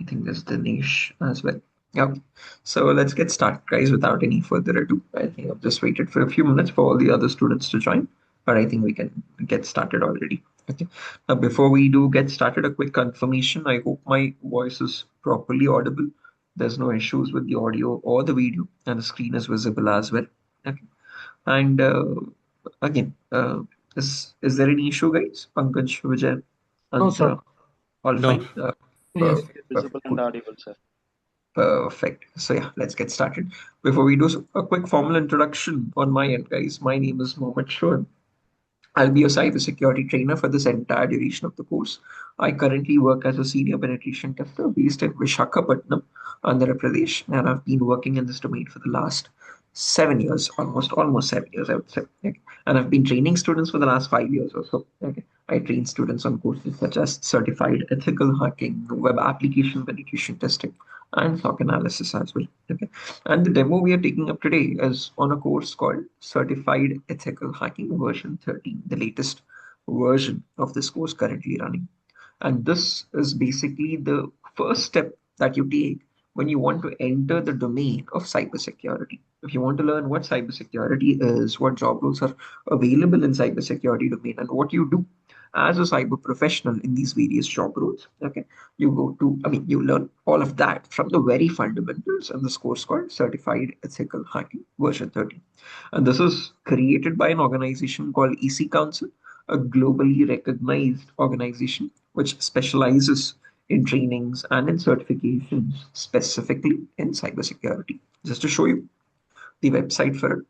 think there's Dinesh as well. Yeah. So let's get started, guys, without any further ado. I think I've just waited for a few minutes for all the other students to join, but I think we can get started already. Okay. Now, before we do get started, a quick confirmation. I hope my voice is properly audible. There's no issues with the audio or the video, and the screen is visible as well. Okay. And again, is there any issue, guys? Pankaj, Vijay, No, sir. Antara, all No. fine? Yes. Perfect, Visible perfect, and cool. audible, sir. Perfect. So yeah, let's get started. Before we do so, a quick formal introduction on my end, guys. My name is Mohammed Shoaib. I'll be your cybersecurity trainer for this entire duration of the course. I currently work as a senior penetration tester based in Vishakhapatnam, Andhra Pradesh, and I've been working in this domain for the last 7 years, almost 7 years, I would say. Okay. And I've been training students for the last 5 years or so. Okay. I train students on courses such as Certified Ethical Hacking, Web Application Penetration Testing, and SOC analysis as well. Okay. And the demo we are taking up today is on a course called Certified Ethical Hacking V13, the latest version of this course currently running. And this is basically the first step that you take when you want to enter the domain of cybersecurity. If you want to learn what cybersecurity is, what job roles are available in cybersecurity domain, and what you do as a cyber professional in these various job roles, okay, you learn all of that from the very fundamentals in this course called Certified Ethical Hacking version 13. And this is created by an organization called EC Council, a globally recognized organization which specializes in trainings and in certifications specifically in cybersecurity. Just to show you the website for it,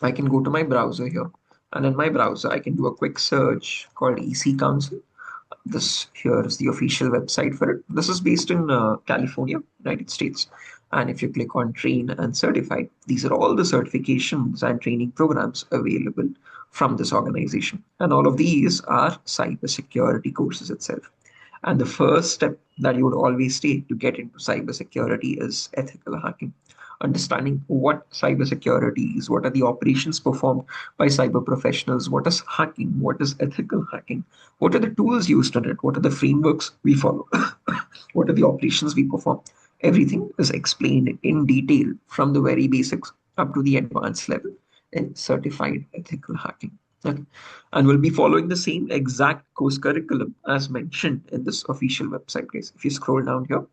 I can go to my browser here, and in my browser, I can do a quick search called EC Council. This here is the official website for it. This is based in California, United States. And if you click on train and certify, these are all the certifications and training programs available from this organization. And all of these are cybersecurity courses itself. And the first step that you would always take to get into cybersecurity is ethical hacking. Understanding what cybersecurity is, what are the operations performed by cyber professionals, what is hacking, what is ethical hacking, what are the tools used in it, what are the frameworks we follow, what are the operations we perform. Everything is explained in detail from the very basics up to the advanced level in certified ethical hacking. Okay. And we'll be following the same exact course curriculum as mentioned in this official website, guys. If you scroll down here,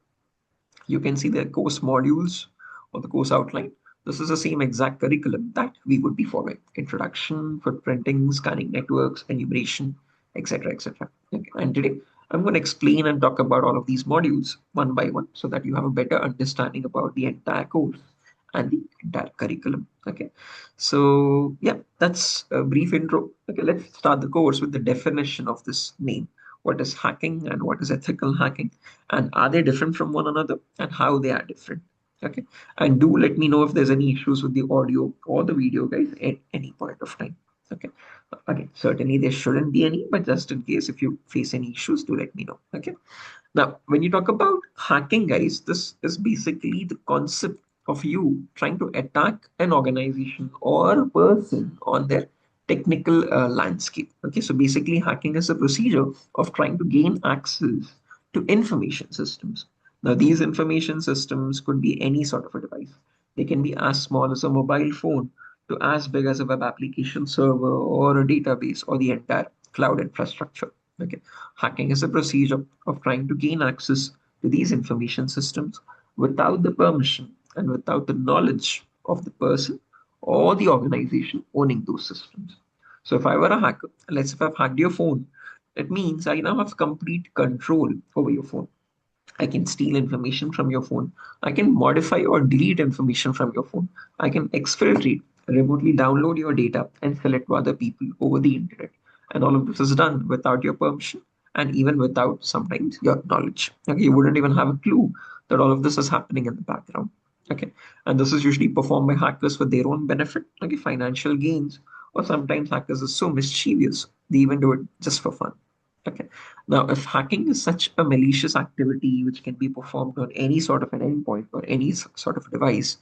you can see the course modules or the course outline. This is the same exact curriculum that we would be following: introduction, footprinting, scanning networks, enumeration, etc., etc. Okay. And today I'm going to explain and talk about all of these modules one by one so that you have a better understanding about the entire course and the entire curriculum. Okay. So yeah, that's a brief intro. Okay, let's start the course with the definition of this name. What is hacking and what is ethical hacking? And are they different from one another and how they are different? Okay. And do let me know if there's any issues with the audio or the video, guys, at any point of time. Okay. Again, certainly there shouldn't be any, but just in case if you face any issues, do let me know. Okay. Now, when you talk about hacking, guys, this is basically the concept of you trying to attack an organization or a person on their technical landscape. Okay, so basically, hacking is a procedure of trying to gain access to information systems. Now, these information systems could be any sort of a device. They can be as small as a mobile phone to as big as a web application server or a database or the entire cloud infrastructure. Okay. Hacking is a procedure of trying to gain access to these information systems without the permission and without the knowledge of the person or the organization owning those systems. So if I were a hacker, let's say if I've hacked your phone, it means I now have complete control over your phone. I can steal information from your phone. I can modify or delete information from your phone. I can exfiltrate, remotely download your data and sell it to other people over the internet. And all of this is done without your permission and even without sometimes your knowledge. Okay, you wouldn't even have a clue that all of this is happening in the background. Okay, and this is usually performed by hackers for their own benefit, okay, financial gains, or sometimes hackers are so mischievous they even do it just for fun. Okay. Now, if hacking is such a malicious activity which can be performed on any sort of an endpoint or any sort of device,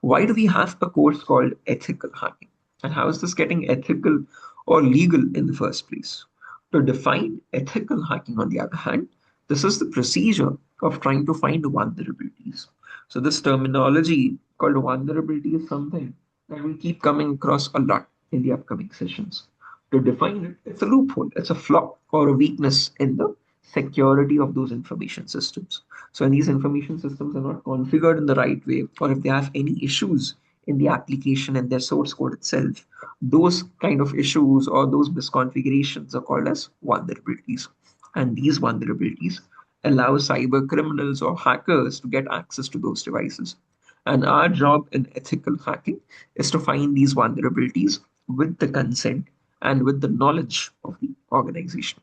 why do we have a course called ethical hacking? And how is this getting ethical or legal in the first place? To define ethical hacking, on the other hand, This is the procedure of trying to find vulnerabilities. So this terminology called vulnerability is something that will keep coming across a lot in the upcoming sessions. To define it, it's a loophole, it's a flaw or a weakness in the security of those information systems. So when these information systems are not configured in the right way, or if they have any issues in the application and their source code itself, those kind of issues or those misconfigurations are called as vulnerabilities. And these vulnerabilities allow cyber criminals or hackers to get access to those devices. And our job in ethical hacking is to find these vulnerabilities with the consent and with the knowledge of the organization.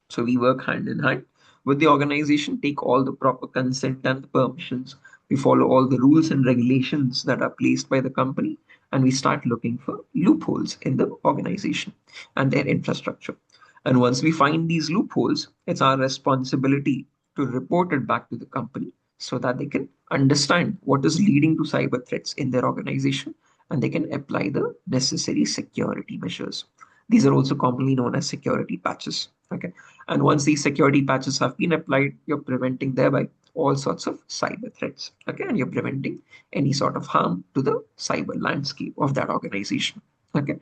So we work hand in hand with the organization, take all the proper consent and the permissions. We follow all the rules and regulations that are placed by the company, and we start looking for loopholes in the organization and their infrastructure. And once we find these loopholes, it's our responsibility to report it back to the company so that they can understand what is leading to cyber threats in their organization and they can apply the necessary security measures. These are also commonly known as security patches. Okay. And once these security patches have been applied, you're preventing thereby all sorts of cyber threats. Okay. And you're preventing any sort of harm to the cyber landscape of that organization. Okay.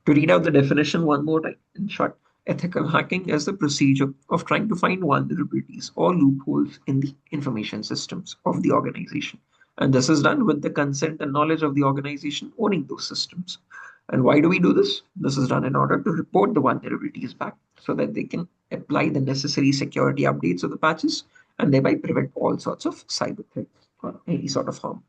To read out the definition one more time, in short, ethical hacking is the procedure of trying to find vulnerabilities or loopholes in the information systems of the organization. And this is done with the consent and knowledge of the organization owning those systems. And why do we do this? This is done in order to report the vulnerabilities back so that they can apply the necessary security updates of the patches and thereby prevent all sorts of cyber threats or any sort of harm.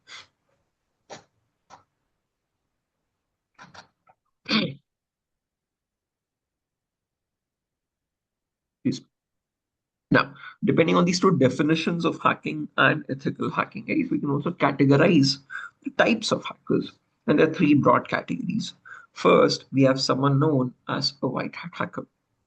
Yes. Now, depending on these two definitions of hacking and ethical hacking, guys, we can also categorize the types of hackers. And there are three broad categories. First, we have someone known as a white hat hacker.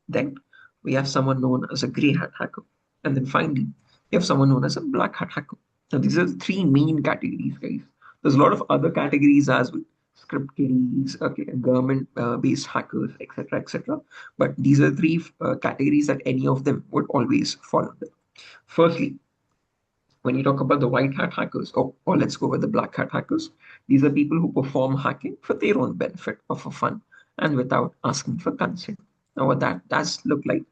Then we have someone known as a gray hat hacker. And then finally, we have someone known as a black hat hacker. Now, these are the three main categories, guys. There's a lot of other categories as well. Script kiddies, okay, government-based hackers, etc., etc. But these are three categories that any of them would always fall under. Firstly, when you talk about the white hat hackers, or let's go with the black hat hackers, these are people who perform hacking for their own benefit or for fun and without asking for consent. Now, what that does look like,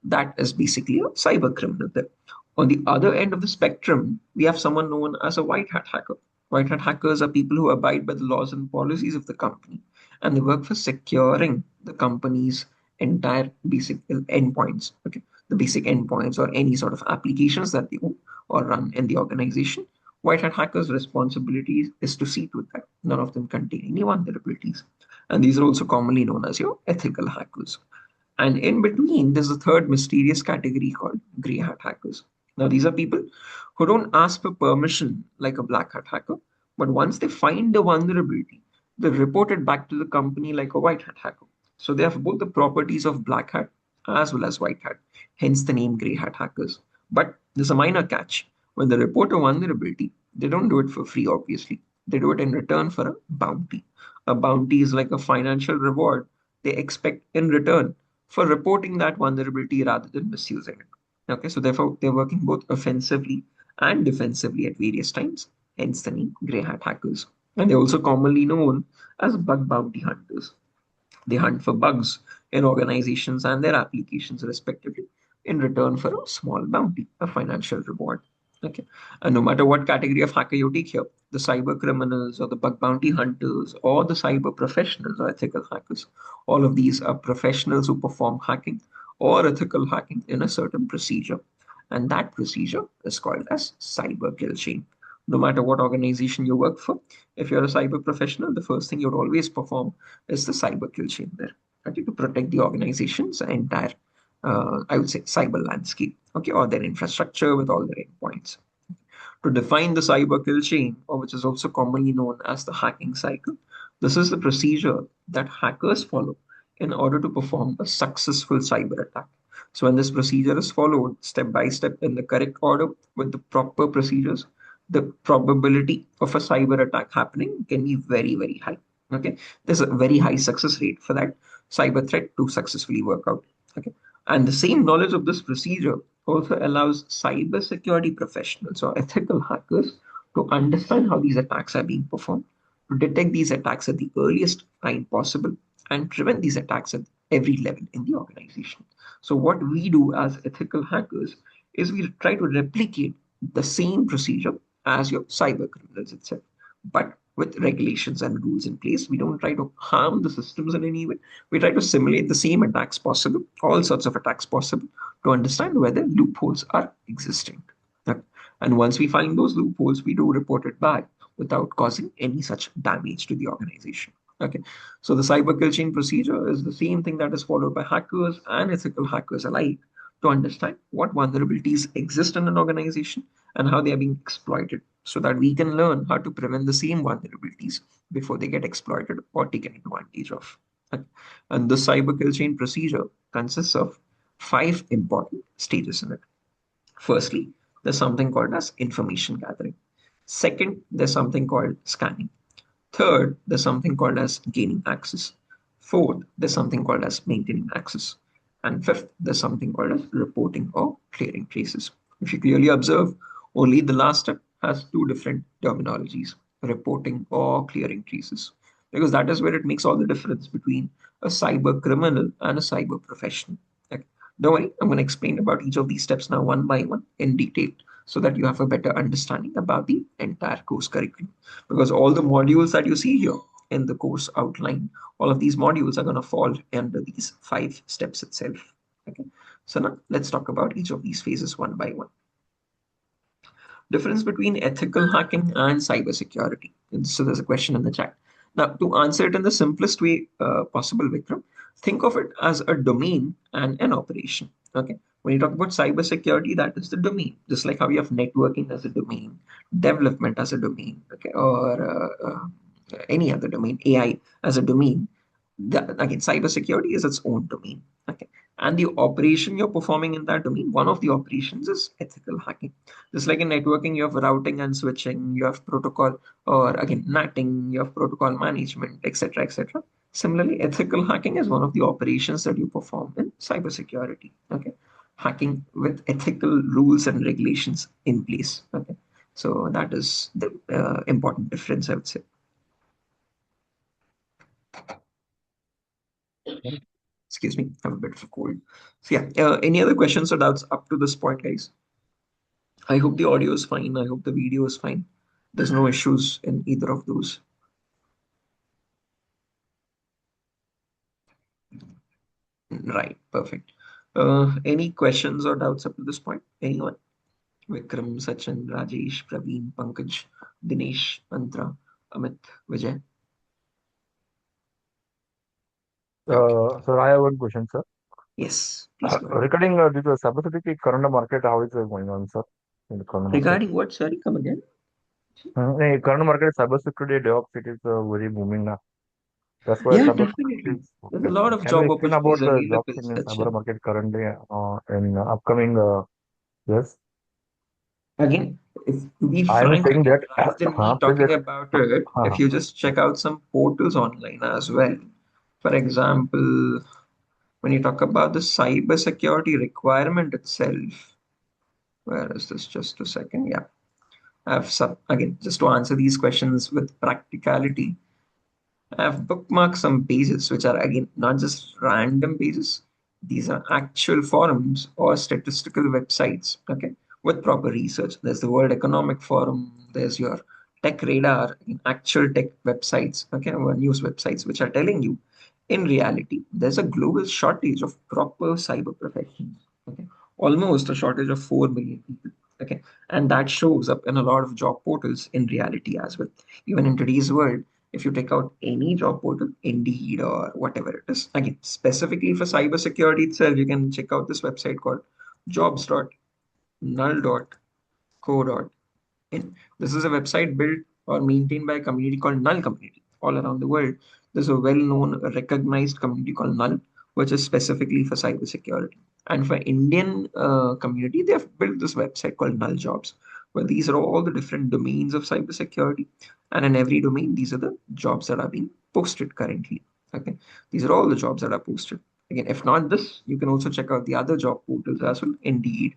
that is basically a cyber criminal there. On the other end of the spectrum, we have someone known as a white hat hacker. White hat hackers are people who abide by the laws and policies of the company, and they work for securing the company's entire basic endpoints. Okay, the basic endpoints or any sort of applications that they own or run in the organization. White hat hackers' responsibility is to see to that none of them contain any vulnerabilities. And these are also commonly known as your ethical hackers. And in between, there's a third mysterious category called gray hat hackers. Now, these are people who don't ask for permission like a black hat hacker, but once they find the vulnerability, they report it back to the company like a white hat hacker. So they have both the properties of black hat as well as white hat, hence the name gray hat hackers. But there's a minor catch. When they report a vulnerability, they don't do it for free, obviously. They do it in return for a bounty. A bounty is like a financial reward they expect in return for reporting that vulnerability rather than misusing it. Okay, so therefore they're working both offensively and defensively at various times, hence the name grey hat hackers. And they're also commonly known as bug bounty hunters. They hunt for bugs in organizations and their applications, respectively, in return for a small bounty, a financial reward. Okay. And no matter what category of hacker you take here, the cyber criminals or the bug bounty hunters or the cyber professionals or ethical hackers, all of these are professionals who perform hacking or ethical hacking in a certain procedure. And that procedure is called as cyber kill chain. No matter what organization you work for, if you're a cyber professional, the first thing you'd always perform is the cyber kill chain there, okay, to protect the organization's entire, I would say, cyber landscape, okay, or their infrastructure with all their endpoints. To define the cyber kill chain, or which is also commonly known as the hacking cycle, this is the procedure that hackers follow in order to perform a successful cyber attack. So when this procedure is followed step by step in the correct order with the proper procedures, the probability of a cyber attack happening can be very, very high. Okay, there's a very high success rate for that cyber threat to successfully work out. Okay, And the same knowledge of this procedure also allows cybersecurity professionals or ethical hackers to understand how these attacks are being performed, to detect these attacks at the earliest time possible, and prevent these attacks at every level in the organization. So, what we do as ethical hackers is we try to replicate the same procedure as your cyber criminals itself, but with regulations and rules in place. We don't try to harm the systems in any way. We try to simulate the same attacks possible, all sorts of attacks possible, to understand whether loopholes are existing. Okay. And once we find those loopholes, we do report it back without causing any such damage to the organization. Okay. So the cyber kill chain procedure is the same thing that is followed by hackers and ethical hackers alike to understand what vulnerabilities exist in an organization and how they are being exploited so that we can learn how to prevent the same vulnerabilities before they get exploited or taken advantage of. And the cyber kill chain procedure consists of five important stages in it. Firstly, there's something called as information gathering. Second, there's something called scanning. Third, there's something called as gaining access. Fourth, there's something called as maintaining access. And fifth, there's something called as reporting or clearing traces. If you clearly observe, only the last step has two different terminologies, reporting or clearing traces, because that is where it makes all the difference between a cyber criminal and a cyber professional. Okay. Don't worry, I'm going to explain about each of these steps now one by one in detail so that you have a better understanding about the entire course curriculum. Because all the modules that you see here in the course outline, all of these modules are going to fall under these five steps itself. Okay. So now let's talk about each of these phases one by one. Difference between ethical hacking and cybersecurity. And so there's a question in the chat. Now, to answer it in the simplest way possible, Vikram, think of it as a domain and an operation. Okay. When you talk about cybersecurity, that is the domain, just like how you have networking as a domain, development as a domain, okay, or any other domain, AI as a domain. Again, cybersecurity is its own domain. Okay. And the operation you're performing in that domain, one of the operations is ethical hacking. Just like in networking, you have routing and switching, you have protocol, or again, NATing, you have protocol management, etc., etc. Similarly, ethical hacking is one of the operations that you perform in cybersecurity. Okay, hacking with ethical rules and regulations in place. Okay, so that is the important difference, I would say. Excuse me, I have a bit of a cold. So yeah, any other questions or doubts up to this point, guys? I hope the audio is fine. I hope the video is fine. There's no issues in either of those. Right, perfect. Any questions or doubts up to this point? Anyone? Vikram, Sachin, Rajesh, Praveen, Pankaj, Dinesh, Antra, Amit, Vijay. Okay. Sir, I have one question, sir. Yes, please go ahead. Regarding this cybersecurity current market, how is it going on, sir, in the current market? Regarding what? Sorry, come again. Current market, cybersecurity DevOps, it is very booming now. That's why Yeah, cybersecurity definitely. is There's a okay. lot of Can you job explain opportunities about the jobs available, in the cyber Sachin. market currently in upcoming years? Again, if to be I am frank, saying again, that, rather than me please, talking about it, if uh, you just check out some portals online as well. For example, when you talk about the cyber security requirement itself, where is this? Just a second. Yeah. I've again, just to answer these questions with practicality, I've bookmarked some pages which are again not just random pages. These are actual forums or statistical websites, okay, with proper research. There's the World Economic Forum, there's your Tech Radar, actual tech websites, okay, or news websites, which are telling you in reality, there's a global shortage of proper cyber professions, okay, almost a shortage of 4 million people, okay, and that shows up in a lot of job portals in reality as well. Even in today's world, if you take out any job portal, Indeed or whatever it is, again, specifically for cybersecurity itself, you can check out this website called jobs.null.co.in. This is a website built or maintained by a community called Null Community all around the world. There's a well-known, recognized community called Null, which is specifically for cybersecurity. And for Indian community, they have built this website called Null Jobs, where these are all the different domains of cybersecurity. And in every domain, these are the jobs that are being posted currently. Okay, these are all the jobs that are posted. Again, if not this, you can also check out the other job portals as well, Indeed,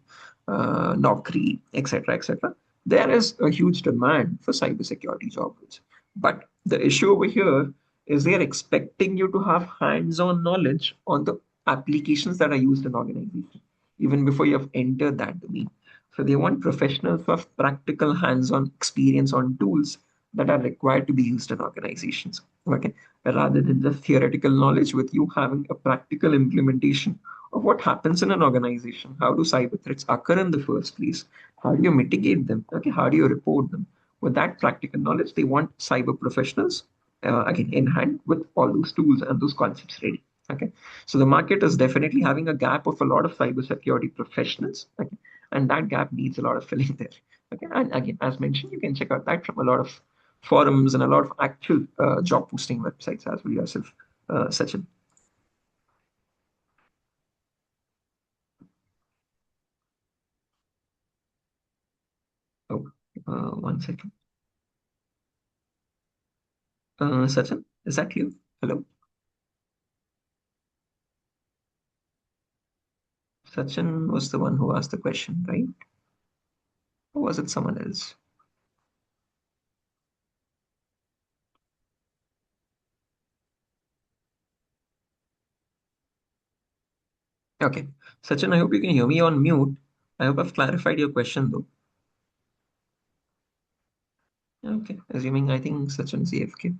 Naukri, etc., etc. There is a huge demand for cybersecurity job roles. But the issue over here is they are expecting you to have hands-on knowledge on the applications that are used in organizations, even before you have entered that domain. So they want professionals who have practical hands-on experience on tools that are required to be used in organizations. Okay, rather than just theoretical knowledge, with you having a practical implementation of what happens in an organization. How do cyber threats occur in the first place? How do you mitigate them? Okay, how do you report them? With that practical knowledge, they want cyber professionals again in hand with all those tools and those concepts ready. Okay, so the market is definitely having a gap of a lot of cybersecurity professionals. Okay, and that gap needs a lot of filling there. Okay, and again, as mentioned, you can check out that from a lot of forums and a lot of actual job posting websites as well yourself, Sachin. Oh, 1 second. Sachin, is that you? Hello, Sachin was the one who asked the question, right? Or was it someone else? Okay, Sachin, I hope you can hear me on mute. I hope I've clarified your question though. Okay, assuming I think Sachin's AFK.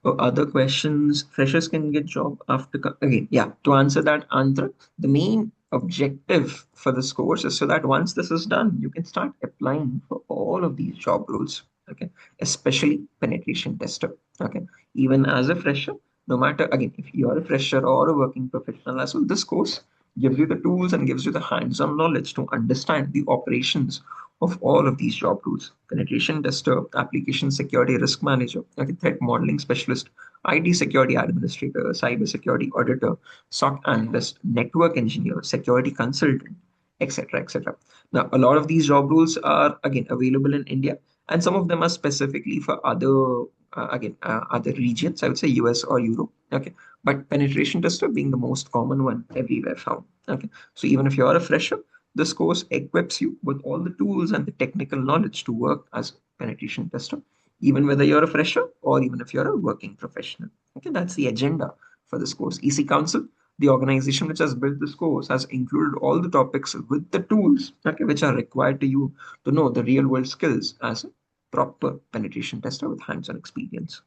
Other questions, freshers can get job after again, yeah, to answer that, Andhra, the main objective for this course is so that once this is done you can start applying for all of these job roles. Okay, especially penetration tester. Okay, even as a fresher, no matter, again, if you are a fresher or a working professional as well, this course gives you the tools and gives you the hands-on knowledge to understand the operations of all of these job roles: penetration tester, application security risk manager, okay, threat modeling specialist, IT security administrator, cyber security auditor, SOC analyst, network engineer, security consultant, etc., etc. Now, a lot of these job roles are again available in India, and some of them are specifically for other other regions. I would say US or Europe. Okay, but penetration tester being the most common one everywhere found. Okay, so even if you are a fresher, this course equips you with all the tools and the technical knowledge to work as a penetration tester, even whether you're a fresher or even if you're a working professional. Okay, that's the agenda for this course. EC Council, the organization which has built this course, has included all the topics with the tools, okay, which are required to you to know the real world skills as a proper penetration tester with hands-on experience.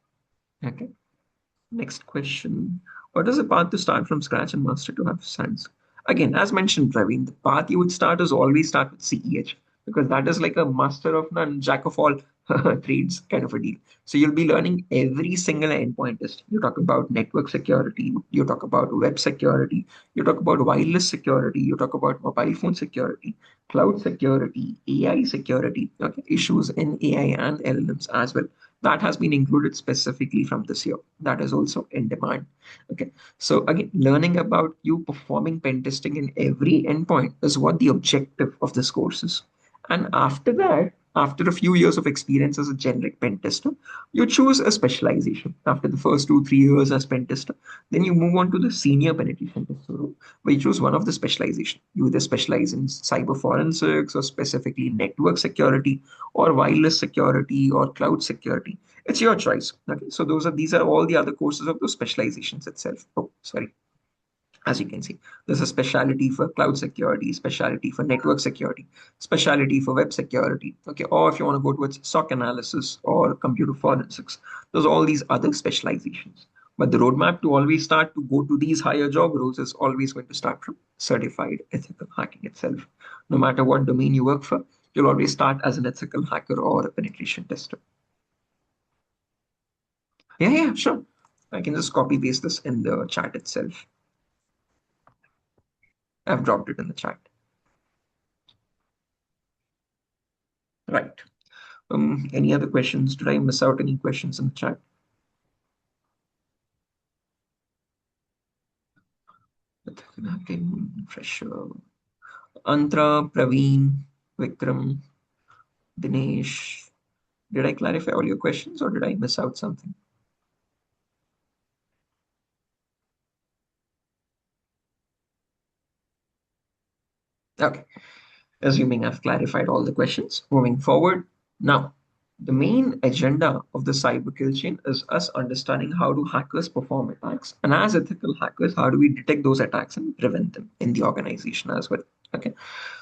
Okay. Next question. What is the path to start from scratch and master to have science? Again, as mentioned, Praveen, the path you would start is always start with CEH, because that is like a master of none, jack of all trades kind of a deal. So you'll be learning every single endpoint test. You talk about network security, you talk about web security, you talk about wireless security, you talk about mobile phone security, cloud security, AI security, okay, issues in AI and LLMs as well. That has been included specifically from this year. That is also in demand. Okay. So again, learning about you performing pen testing in every endpoint is what the objective of this course is. And after that, after a few years of experience as a generic pen tester, you choose a specialization. After the first 2, 3 years as pen tester, then you move on to the senior penetration tester role, where you choose one of the specialization. You either specialize in cyber forensics or specifically network security or wireless security or cloud security. It's your choice. Okay, so these are all the other courses of those specializations itself. Oh, sorry. As you can see, there's a specialty for cloud security, specialty for network security, specialty for web security. Okay, or if you want to go towards SOC analysis or computer forensics, there's all these other specializations. But the roadmap to always start to go to these higher job roles is always going to start from certified ethical hacking itself. No matter what domain you work for, you'll always start as an ethical hacker or a penetration tester. Yeah, yeah, sure. I can just copy paste this in the chat itself. I've dropped it in the chat. Right. Any other questions? Did I miss out any questions in the chat? Okay, fresh. Antra, Praveen, Vikram, Dinesh. Did I clarify all your questions or did I miss out something? Okay. Assuming I've clarified all the questions, moving forward. Now, the main agenda of the cyber kill chain is us understanding how do hackers perform attacks, and as ethical hackers, how do we detect those attacks and prevent them in the organization as well. Okay.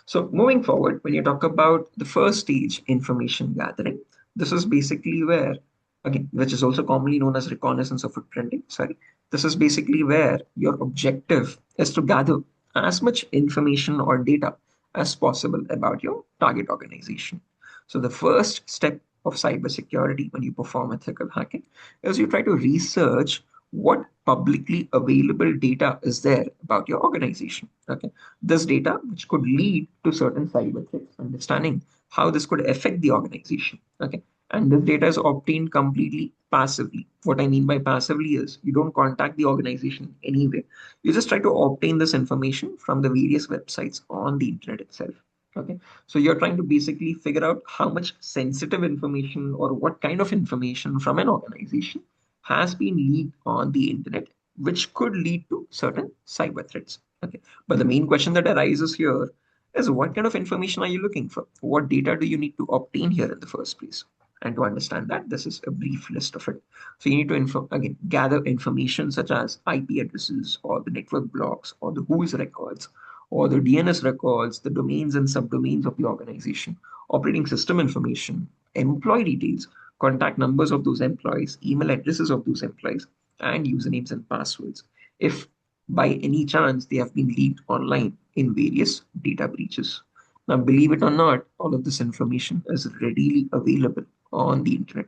So moving forward, when you talk about the first stage, information gathering, this is basically where, again, which is also commonly known as reconnaissance or footprinting. Sorry, this is basically where your objective is to gather as much information or data as possible about your target organization. So the first step of cybersecurity when you perform ethical hacking is you try to research what publicly available data is there about your organization. Okay, this data which could lead to certain cyber threats, understanding how this could affect the organization. Okay, and this data is obtained completely passively. What I mean by passively is you don't contact the organization anyway. You just try to obtain this information from the various websites on the internet itself. Okay, so you're trying to basically figure out how much sensitive information or what kind of information from an organization has been leaked on the internet, which could lead to certain cyber threats. Okay, but the main question that arises here is what kind of information are you looking for? What data do you need to obtain here in the first place? And to understand that, this is a brief list of it. So you need to again gather information such as IP addresses or the network blocks or the who's records or the DNS records, the domains and subdomains of the organization, operating system information, employee details, contact numbers of those employees, email addresses of those employees, and usernames and passwords. If by any chance they have been leaked online in various data breaches. Now, believe it or not, all of this information is readily available on the internet.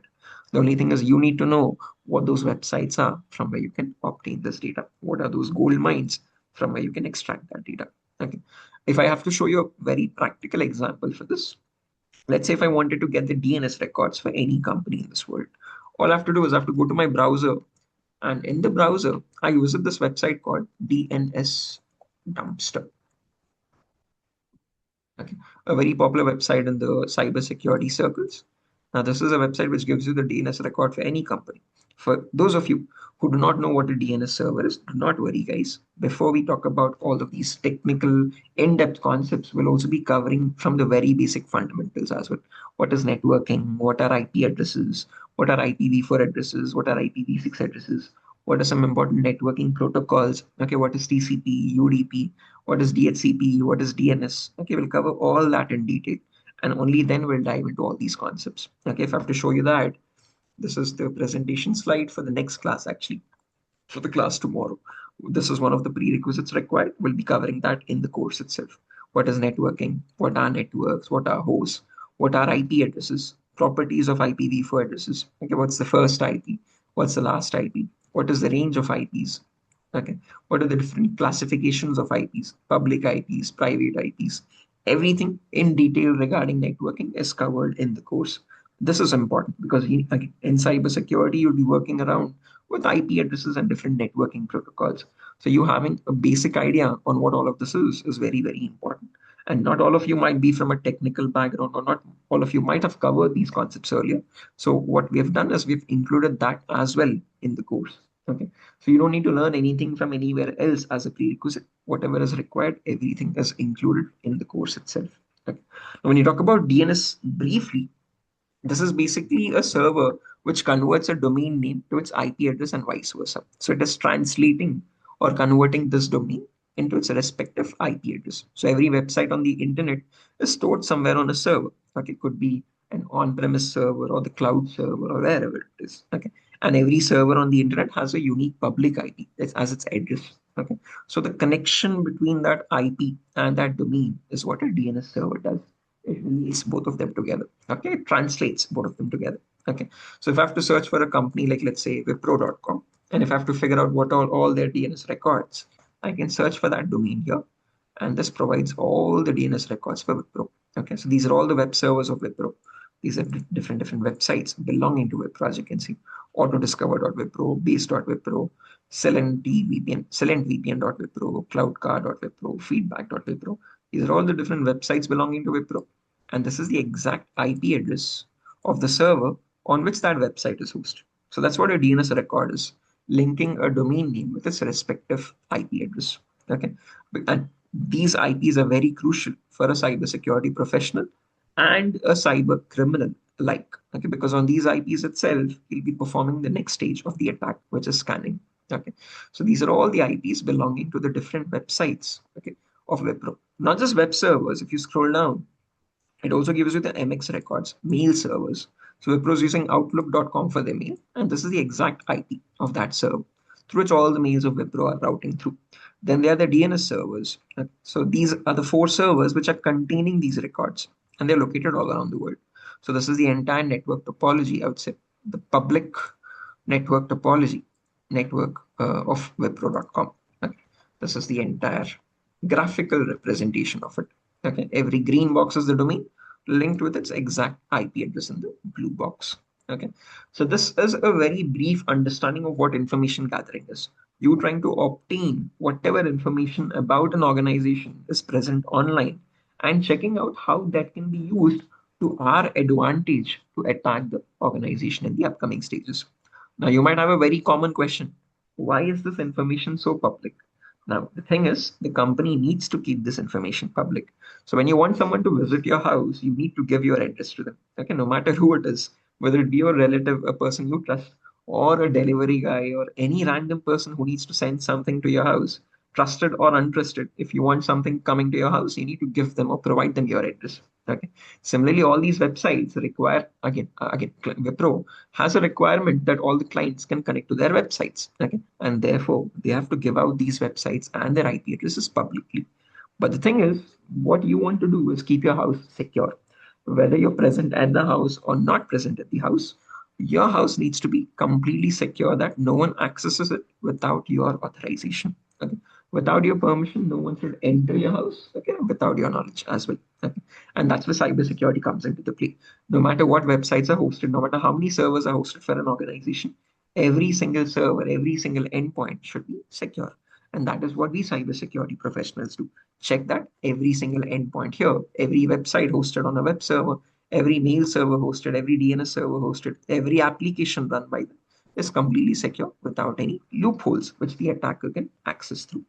The only thing is you need to know what those websites are from where you can obtain this data. What are those gold mines from where you can extract that data? Okay. If I have to show you a very practical example for this, let's say if I wanted to get the DNS records for any company in this world, all I have to do is I have to go to my browser, and in the browser, I visit this website called DNS Dumpster. Okay, a very popular website in the cybersecurity circles. Now, this is a website which gives you the DNS record for any company. For those of you who do not know what a DNS server is, do not worry, guys. Before we talk about all of these technical, in-depth concepts, we'll also be covering from the very basic fundamentals as well. What is networking? What are IP addresses? What are IPv4 addresses? What are IPv6 addresses? What are some important networking protocols? Okay, what is TCP, UDP? What is DHCP? What is DNS? Okay, we'll cover all that in detail. And only then we'll dive into all these concepts. Okay, if I have to show you that, this is the presentation slide for the next class, actually, for the class tomorrow. This is one of the prerequisites required. We'll be covering that in the course itself. What is networking? What are networks? What are hosts? What are IP addresses? Properties of IPv4 addresses. Okay, what's the first IP? What's the last IP? What is the range of IPs? Okay, what are the different classifications of IPs? Public IPs, private IPs. Everything in detail regarding networking is covered in the course. This is important because again, in cybersecurity, you'll be working around with IP addresses and different networking protocols. So you having a basic idea on what all of this is very, very important. And not all of you might be from a technical background, or not all of you might have covered these concepts earlier. So what we have done is we've included that as well in the course. Okay. So you don't need to learn anything from anywhere else as a prerequisite. Whatever is required, everything is included in the course itself. Okay. Now, when you talk about DNS briefly, this is basically a server which converts a domain name to its IP address and vice versa. So it is translating or converting this domain into its respective IP address. So every website on the internet is stored somewhere on a server. Okay, it could be an on-premise server or the cloud server or wherever it is. Okay, and every server on the internet has a unique public IP as its address. Okay, so the connection between that IP and that domain is what a DNS server does. It relates both of them together. Okay, it translates both of them together. Okay, so if I have to search for a company like, let's say, wipro.com, and if I have to figure out what all their DNS records, I can search for that domain here, and this provides all the DNS records for Wipro. Okay, so these are all the web servers of Wipro. These are different websites belonging to Wipro, as you can see. Autodiscover.wipro, base.wipro, Celentvpn.wipro, cloudcar.wipro, feedback.wipro. These are all the different websites belonging to Wipro. And this is the exact IP address of the server on which that website is hosted. So that's what a DNS record is, linking a domain name with its respective IP address. Okay. And These IPs are very crucial for a cybersecurity professional and a cyber criminal alike. Okay, because on these IPs itself, you'll be performing the next stage of the attack, which is scanning. Okay, so these are all the IPs belonging to the different websites. Okay, of Wipro, not just web servers. If you scroll down, it also gives you the MX records, mail servers. So Wipro is using Outlook.com for their mail, and this is the exact IP of that server through which all the mails of Wipro are routing through. Then there are the DNS servers. So these are the four servers which are containing these records, and they're located all around the world. So this is the entire network topology, I would say, the public network topology network of Wipro.com. Okay. This is the entire graphical representation of it. Okay, every green box is the domain linked with its exact IP address in the blue box. Okay, so this is a very brief understanding of what information gathering is. You trying to obtain whatever information about an organization is present online and checking out how that can be used to our advantage to attack the organization in the upcoming stages. Now, you might have a very common question. Why is this information so public? Now, the thing is, the company needs to keep this information public. So when you want someone to visit your house, you need to give your address to them. Okay, no matter who it is, whether it be your relative, a person you trust, or a delivery guy, or any random person who needs to send something to your house, trusted or untrusted, if you want something coming to your house, you need to give them or provide them your address. Okay. Similarly, all these websites require Wipro has a requirement that all the clients can connect to their websites. Okay, and therefore they have to give out these websites and their IP addresses publicly. But the thing is, what you want to do is keep your house secure. Whether you're present at the house or not present at the house, your house needs to be completely secure that no one accesses it without your authorization. Okay. Without your permission, no one should enter your house, okay, without your knowledge as well. Okay. And that's where cybersecurity comes into the play. No matter what websites are hosted, no matter how many servers are hosted for an organization, every single server, every single endpoint should be secure. And that is what we cybersecurity professionals do. Check that every single endpoint here, every website hosted on a web server, every mail server hosted, every DNS server hosted, every application run by them is completely secure without any loopholes which the attacker can access through.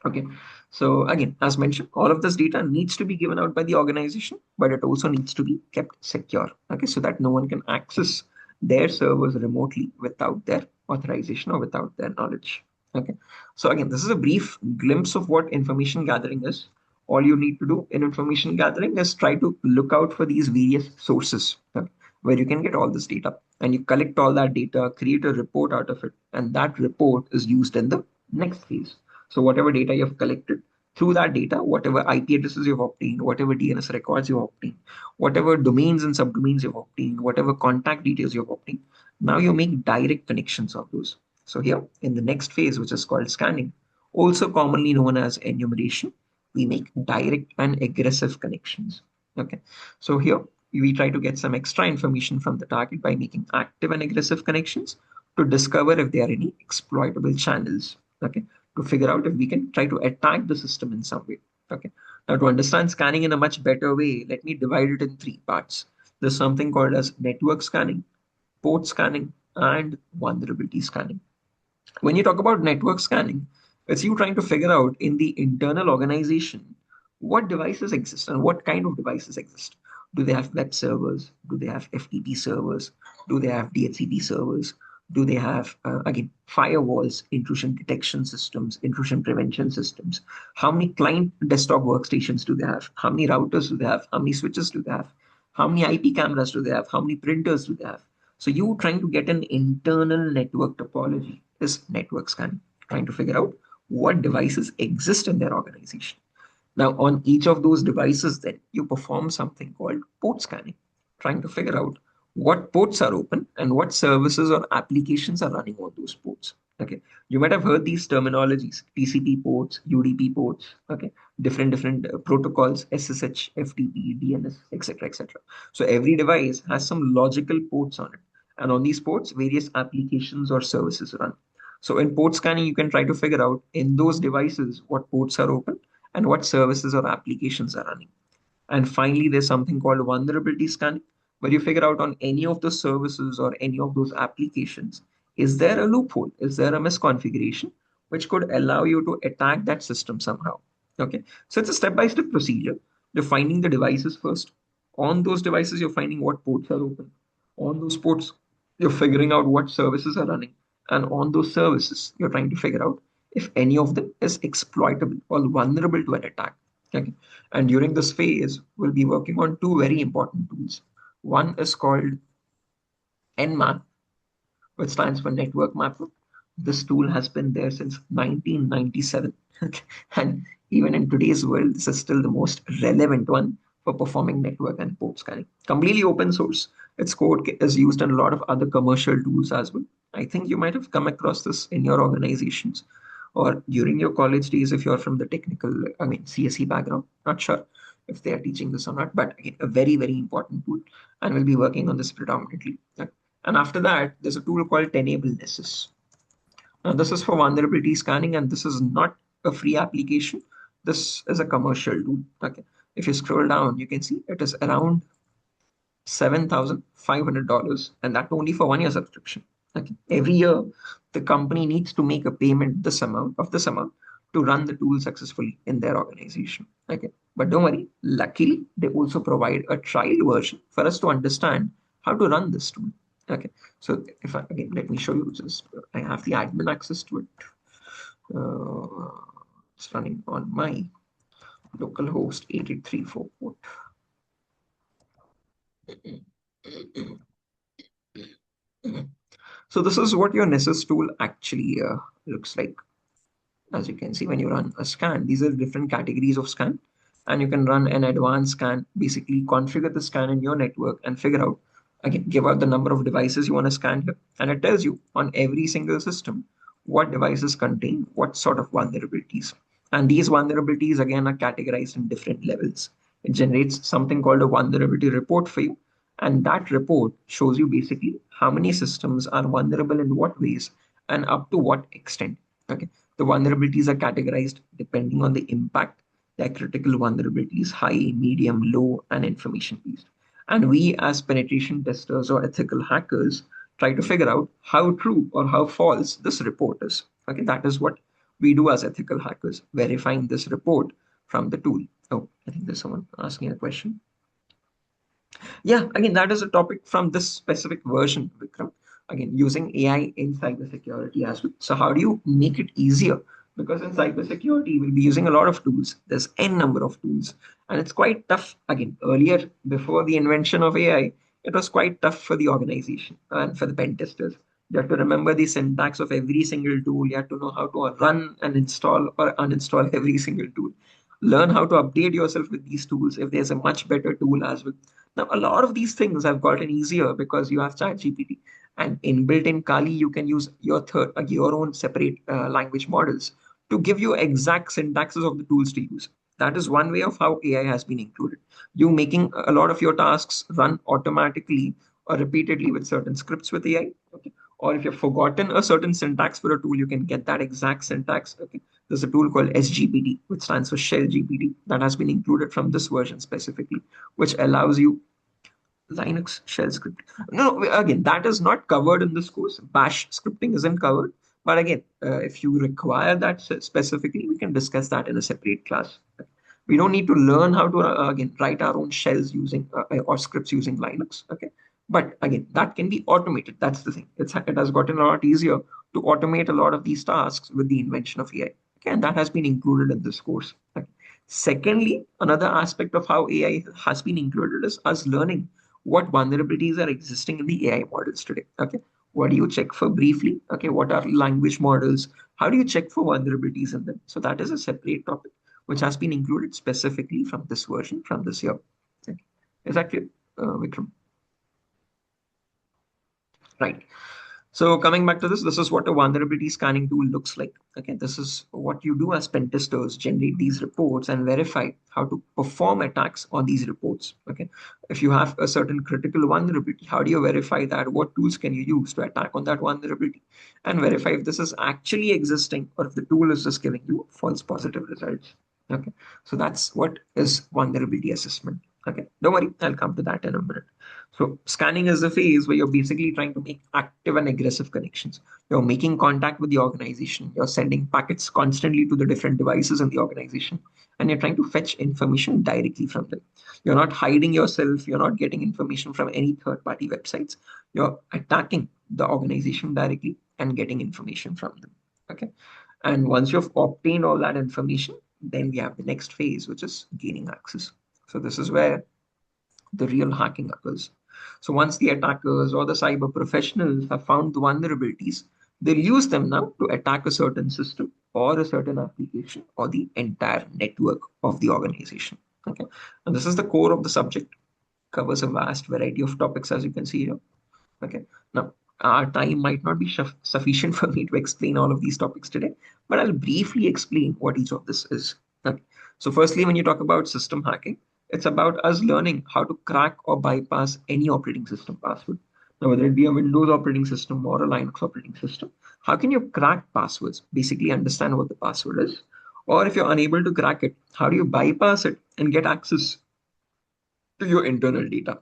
Okay, so again, as mentioned, all of this data needs to be given out by the organization, but it also needs to be kept secure. Okay, so that no one can access their servers remotely without their authorization or without their knowledge. Okay, so again, this is a brief glimpse of what information gathering is. All you need to do in information gathering is try to look out for these various sources, okay, where you can get all this data and you collect all that data, create a report out of it, and that report is used in the next phase. So whatever data you've collected, through that data, whatever IP addresses you've obtained, whatever DNS records you've obtained, whatever domains and subdomains you've obtained, whatever contact details you've obtained, now you make direct connections of those. So here in the next phase, which is called scanning, also commonly known as enumeration, we make direct and aggressive connections. Okay. So here we try to get some extra information from the target by making active and aggressive connections to discover if there are any exploitable channels. Okay, to figure out if we can try to attack the system in some way. Okay. Now to understand scanning in a much better way, let me divide it in three parts. There's something called as network scanning, port scanning, and vulnerability scanning. When you talk about network scanning, it's you trying to figure out in the internal organization what devices exist and what kind of devices exist. Do they have web servers? Do they have FTP servers? Do they have DHCP servers? Do they have, again, firewalls, intrusion detection systems, intrusion prevention systems? How many client desktop workstations do they have? How many routers do they have? How many switches do they have? How many IP cameras do they have? How many printers do they have? So you trying to get an internal network topology is network scanning, trying to figure out what devices exist in their organization. Now, on each of those devices, then you perform something called port scanning, trying to figure out what ports are open and what services or applications are running on those ports. Okay, you might have heard these terminologies: TCP ports, UDP ports. Okay, different protocols: SSH, FTP, DNS, etc., etc. So every device has some logical ports on it, and on these ports, various applications or services run. So in port scanning, you can try to figure out in those devices what ports are open and what services or applications are running. And finally, there's something called vulnerability scanning, where you figure out on any of those services or any of those applications, is there a loophole? Is there a misconfiguration which could allow you to attack that system somehow? Okay, so it's a step-by-step procedure. You're finding the devices first. On those devices, you're finding what ports are open. On those ports, you're figuring out what services are running. And on those services, you're trying to figure out if any of them is exploitable or vulnerable to an attack. Okay. And during this phase, we'll be working on two very important tools. One is called Nmap, which stands for Network Mapper. This tool has been there since 1997. And even in today's world, this is still the most relevant one for performing network and port scanning. Completely open source. Its code is used in a lot of other commercial tools as well. I think you might have come across this in your organizations or during your college days if you're from the technical, I mean, CSE background. Not sure if they are teaching this or not, but again, a very, very important tool. And we'll be working on this predominantly. And after that, there's a tool called Tenable Nessus. Now, this is for vulnerability scanning, and this is not a free application. This is a commercial tool. Okay. If you scroll down, you can see it is around $7,500, and that only for 1 year subscription. Okay. Every year, the company needs to make a payment this amount to run the tool successfully in their organization. Okay. But don't worry, luckily, they also provide a trial version for us to understand how to run this tool. Okay. So if I, again, let me show you just, I have the admin access to it. It's running on my localhost 8834 port. So this is what your Nessus tool actually looks like. As you can see, when you run a scan, these are different categories of scan, and you can run an advanced scan, basically configure the scan in your network and figure out, again, give out the number of devices you want to scan here, and it tells you on every single system what devices contain what sort of vulnerabilities. And these vulnerabilities, again, are categorized in different levels. It generates something called a vulnerability report for you, and that report shows you basically how many systems are vulnerable in what ways and up to what extent. Okay. The vulnerabilities are categorized depending on the impact. They are critical vulnerabilities, high, medium, low, and information based. And we, as penetration testers or ethical hackers, try to figure out how true or how false this report is. Okay, that is what we do as ethical hackers, verifying this report from the tool. Oh, I think there's someone asking a question. Yeah, again, that is a topic from this specific version, Vikram. Again, using AI in cybersecurity as well. So, how do you make it easier? Because in cybersecurity, we'll be using a lot of tools. There's n number of tools, and it's quite tough. Again, earlier, before the invention of AI, it was quite tough for the organization and for the pen testers. You have to remember the syntax of every single tool. You have to know how to run and install or uninstall every single tool. Learn how to update yourself with these tools if there's a much better tool as well. Now, a lot of these things have gotten easier because you have ChatGPT, and inbuilt in Kali, you can use your own separate language models to give you exact syntaxes of the tools to use. That is one way of how AI has been included. You making a lot of your tasks run automatically or repeatedly with certain scripts with AI. Okay. Or if you've forgotten a certain syntax for a tool, you can get that exact syntax. Okay. There's a tool called SGPT, which stands for Shell GPT, that has been included from this version specifically, which allows you Linux shell script. No, again, that is not covered in this course. Bash scripting isn't covered. But again, if you require that specifically, we can discuss that in a separate class. We don't need to learn how to, again, write our own shells using or scripts using Linux. Okay. But again, that can be automated. That's the thing. It has gotten a lot easier to automate a lot of these tasks with the invention of AI. Okay. And that has been included in this course. Okay. Secondly, another aspect of how AI has been included is us learning what vulnerabilities are existing in the AI models today. Okay. What do you check for briefly? Okay. What are language models? How do you check for vulnerabilities in them? So that is a separate topic which has been included specifically from this version from this year. Okay. Is that clear, Vikram? Right. So coming back to this, this is what a vulnerability scanning tool looks like. Okay, this is what you do as pen testers, generate these reports and verify how to perform attacks on these reports. Okay, if you have a certain critical vulnerability, how do you verify that? What tools can you use to attack on that vulnerability and verify if this is actually existing or if the tool is just giving you false positive results. Okay, so that's what is vulnerability assessment. Okay, don't worry, I'll come to that in a minute. So, scanning is the phase where you're basically trying to make active and aggressive connections. You're making contact with the organization, you're sending packets constantly to the different devices in the organization, and you're trying to fetch information directly from them. You're not hiding yourself, you're not getting information from any third party websites. You're attacking the organization directly and getting information from them. Okay. And once you've obtained all that information, then we have the next phase, which is gaining access. So this is where the real hacking occurs. So once the attackers or the cyber professionals have found the vulnerabilities, they'll use them now to attack a certain system or a certain application or the entire network of the organization. Okay. And this is the core of the subject, covers a vast variety of topics, as you can see here. Okay. Now, our time might not be sufficient for me to explain all of these topics today, but I'll briefly explain what each of this is. Okay. So, firstly, when you talk about system hacking, it's about us learning how to crack or bypass any operating system password. Now, whether it be a Windows operating system or a Linux operating system, how can you crack passwords? Basically, understand what the password is. Or if you're unable to crack it, how do you bypass it and get access to your internal data?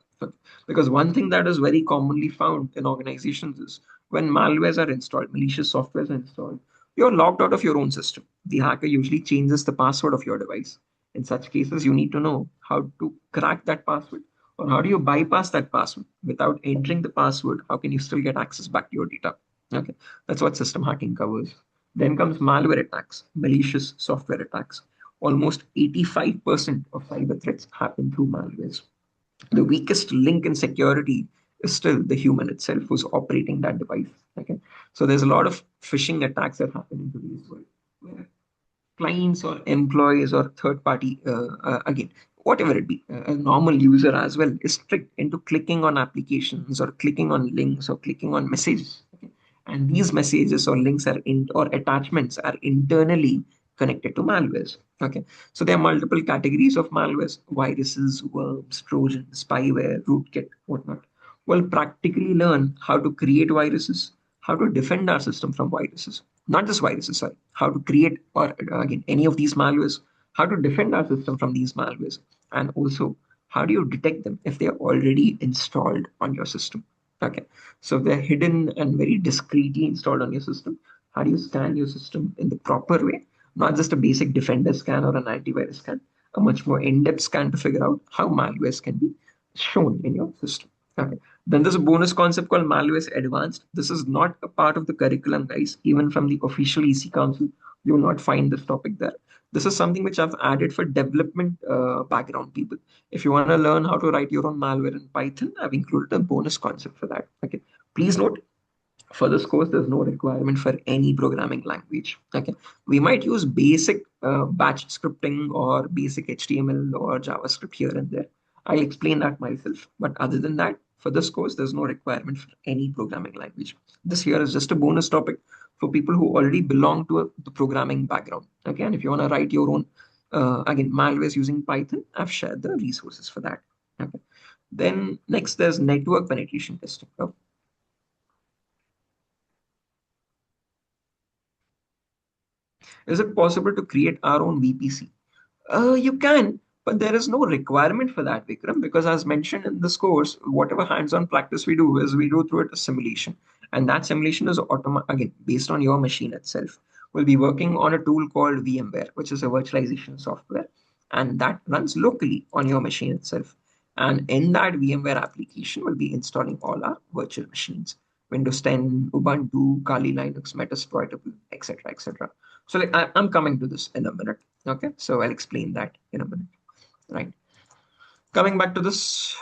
Because one thing that is very commonly found in organizations is when malwares are installed, malicious software is installed, you're logged out of your own system. The hacker usually changes the password of your device. In such cases, you need to know how to crack that password, or how do you bypass that password without entering the password? How can you still get access back to your data? Okay, that's what system hacking covers. Then comes malware attacks, malicious software attacks. Almost 85% of cyber threats happen through malwares. The weakest link in security is still the human itself who's operating that device. Okay, so there's a lot of phishing attacks that happen in today's world, where clients or employees or third party, again, whatever it be, a normal user as well is tricked into clicking on applications or clicking on links or clicking on messages. Okay? And these messages or links are in or attachments are internally connected to malwares. Okay, so there are multiple categories of malwares: viruses, worms, trojans, spyware, rootkit, whatnot. We'll practically learn how to create viruses, how to defend our system from viruses, not just viruses, sorry, how to create or again any of these malwares, how to defend our system from these malwares, and also how do you detect them if they are already installed on your system. Okay, so if they're hidden and very discreetly installed on your system, how do you scan your system in the proper way? Not just a basic defender scan or an antivirus scan, a much more in-depth scan to figure out how malwares can be shown in your system. Okay. Then there's a bonus concept called malwares advanced. This is not a part of the curriculum, guys. Even from the official EC Council, you will not find this topic there. This is something which I've added for development background people. If you want to learn how to write your own malware in Python, I've included a bonus concept for that. Okay. Please note, for this course, there's no requirement for any programming language. Okay, we might use basic batch scripting or basic HTML or JavaScript here and there. I'll explain that myself. But other than that, for this course, there's no requirement for any programming language. This here is just a bonus topic for people who already belong to the programming background. Okay, and if you want to write your own, again, malwares using Python, I've shared the resources for that. Okay. Then next, there's network penetration testing. Is it possible to create our own VPC? You can, but there is no requirement for that, Vikram, because as mentioned in this course, whatever hands-on practice we do is we do through it a simulation. And that simulation is again based on your machine itself. We'll be working on a tool called VMware, which is a virtualization software, and that runs locally on your machine itself. And in that VMware application, we'll be installing all our virtual machines: Windows 10, Ubuntu, Kali Linux, Metasploitable, etc., etc. So like I'm coming to this in a minute. Okay, so I'll explain that in a minute. Right. Coming back to this.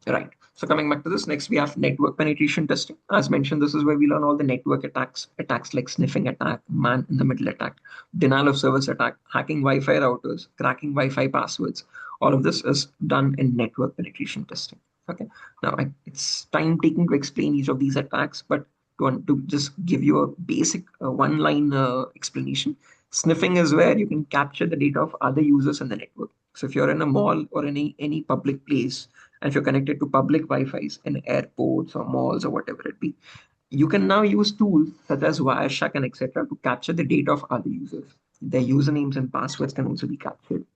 Right. So coming back to this, next we have network penetration testing. As mentioned, this is where we learn all the network attacks like sniffing attack, man in the middle attack, denial of service attack, hacking Wi-Fi routers, cracking Wi-Fi passwords. All of this is done in network penetration testing. Okay. Now it's time taking to explain each of these attacks, but to just give you a basic one-line explanation, sniffing is where you can capture the data of other users in the network. So if you're in a mall or any public place, and if you're connected to public Wi-Fi's in airports or malls or whatever it be, you can now use tools such as Wireshark and etc. to capture the data of other users. Their usernames and passwords can also be captured.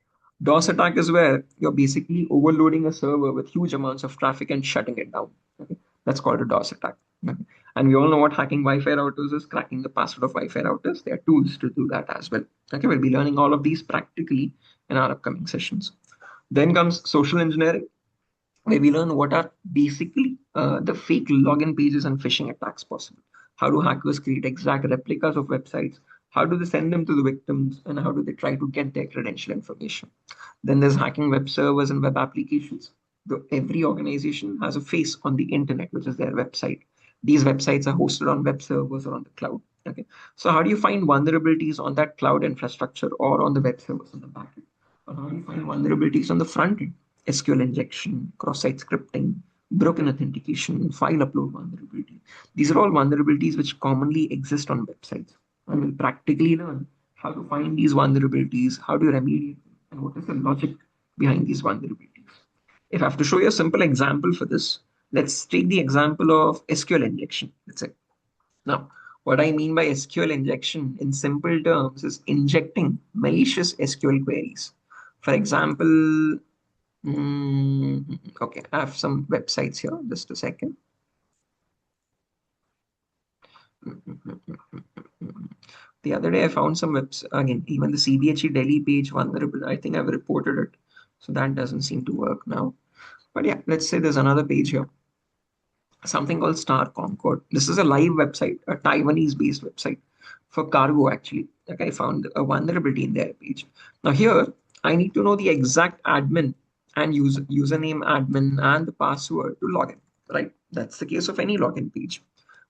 DOS attack is where you're basically overloading a server with huge amounts of traffic and shutting it down. Okay? That's called a DOS attack. Okay? And we all know what hacking Wi-Fi routers is, cracking the password of Wi-Fi routers. There are tools to do that as well. Okay, we'll be learning all of these practically in our upcoming sessions. Then comes social engineering, where we learn what are basically the fake login pages and phishing attacks possible. How do hackers create exact replicas of websites? How do they send them to the victims? And how do they try to get their credential information? Then there's hacking web servers and web applications. Every organization has a face on the internet, which is their website. These websites are hosted on web servers or on the cloud. Okay. So how do you find vulnerabilities on that cloud infrastructure or on the web servers on the backend? Or how do you find vulnerabilities on the front end? SQL injection, cross-site scripting, broken authentication, file upload vulnerability. These are all vulnerabilities which commonly exist on websites. And we'll practically learn how to find these vulnerabilities, how to remediate them, and what is the logic behind these vulnerabilities. If I have to show you a simple example for this, let's take the example of SQL injection. Let's say. Now, what I mean by SQL injection in simple terms is injecting malicious SQL queries. For example, okay, I have some websites here. Just a second. The other day I found some webs again, even the CBHE Delhi page vulnerable. I think I've reported it. So that doesn't seem to work now. But yeah, let's say there's another page here, something called Star Concord. This is a live website, a Taiwanese based website for cargo actually. Like I found a vulnerability in their page. Now here, I need to know the exact admin and username admin and the password to log in, right? That's the case of any login page.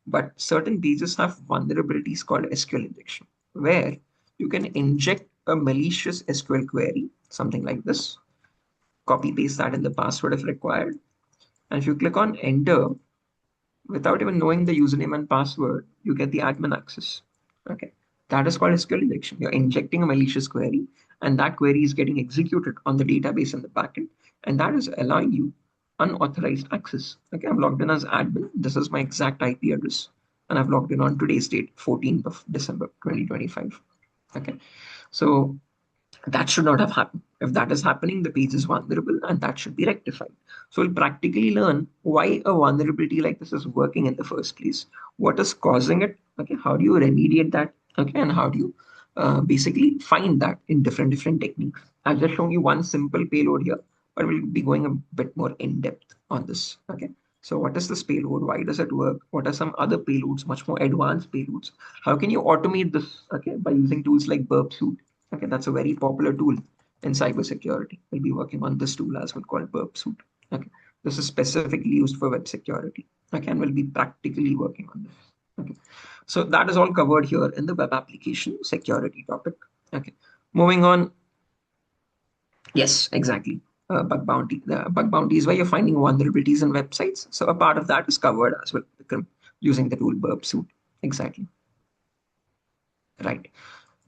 But certain pages have vulnerabilities called SQL injection, where you can inject a malicious SQL query, something like this, copy paste that in the password if required. And if you click on enter, without even knowing the username and password, you get the admin access. Okay. That is called SQL injection. You're injecting a malicious query, and that query is getting executed on the database in the backend, and that is allowing you unauthorized access. Okay, I'm logged in as admin. This is my exact IP address, and I've logged in on today's date, 14th of December, 2025. Okay, so that should not have happened. If that is happening, the page is vulnerable and that should be rectified. So we'll practically learn why a vulnerability like this is working in the first place. What is causing it? Okay, how do you remediate that? Okay, and how do you basically find that in different techniques? I've just shown you one simple payload here, but we'll be going a bit more in depth on this. Okay. So what is this payload? Why does it work? What are some other payloads, much more advanced payloads? How can you automate this? Okay, by using tools like Burp Suite. Okay, that's a very popular tool in cybersecurity. We'll be working on this tool as well called Burp Suite. Okay, this is specifically used for web security. Okay, and we'll be practically working on this. Okay, so that is all covered here in the web application security topic. Okay, moving on. Yes, exactly. Bug bounty. The bug bounty is where you're finding vulnerabilities in websites. So a part of that is covered as well using the tool Burp Suite. Exactly. Right.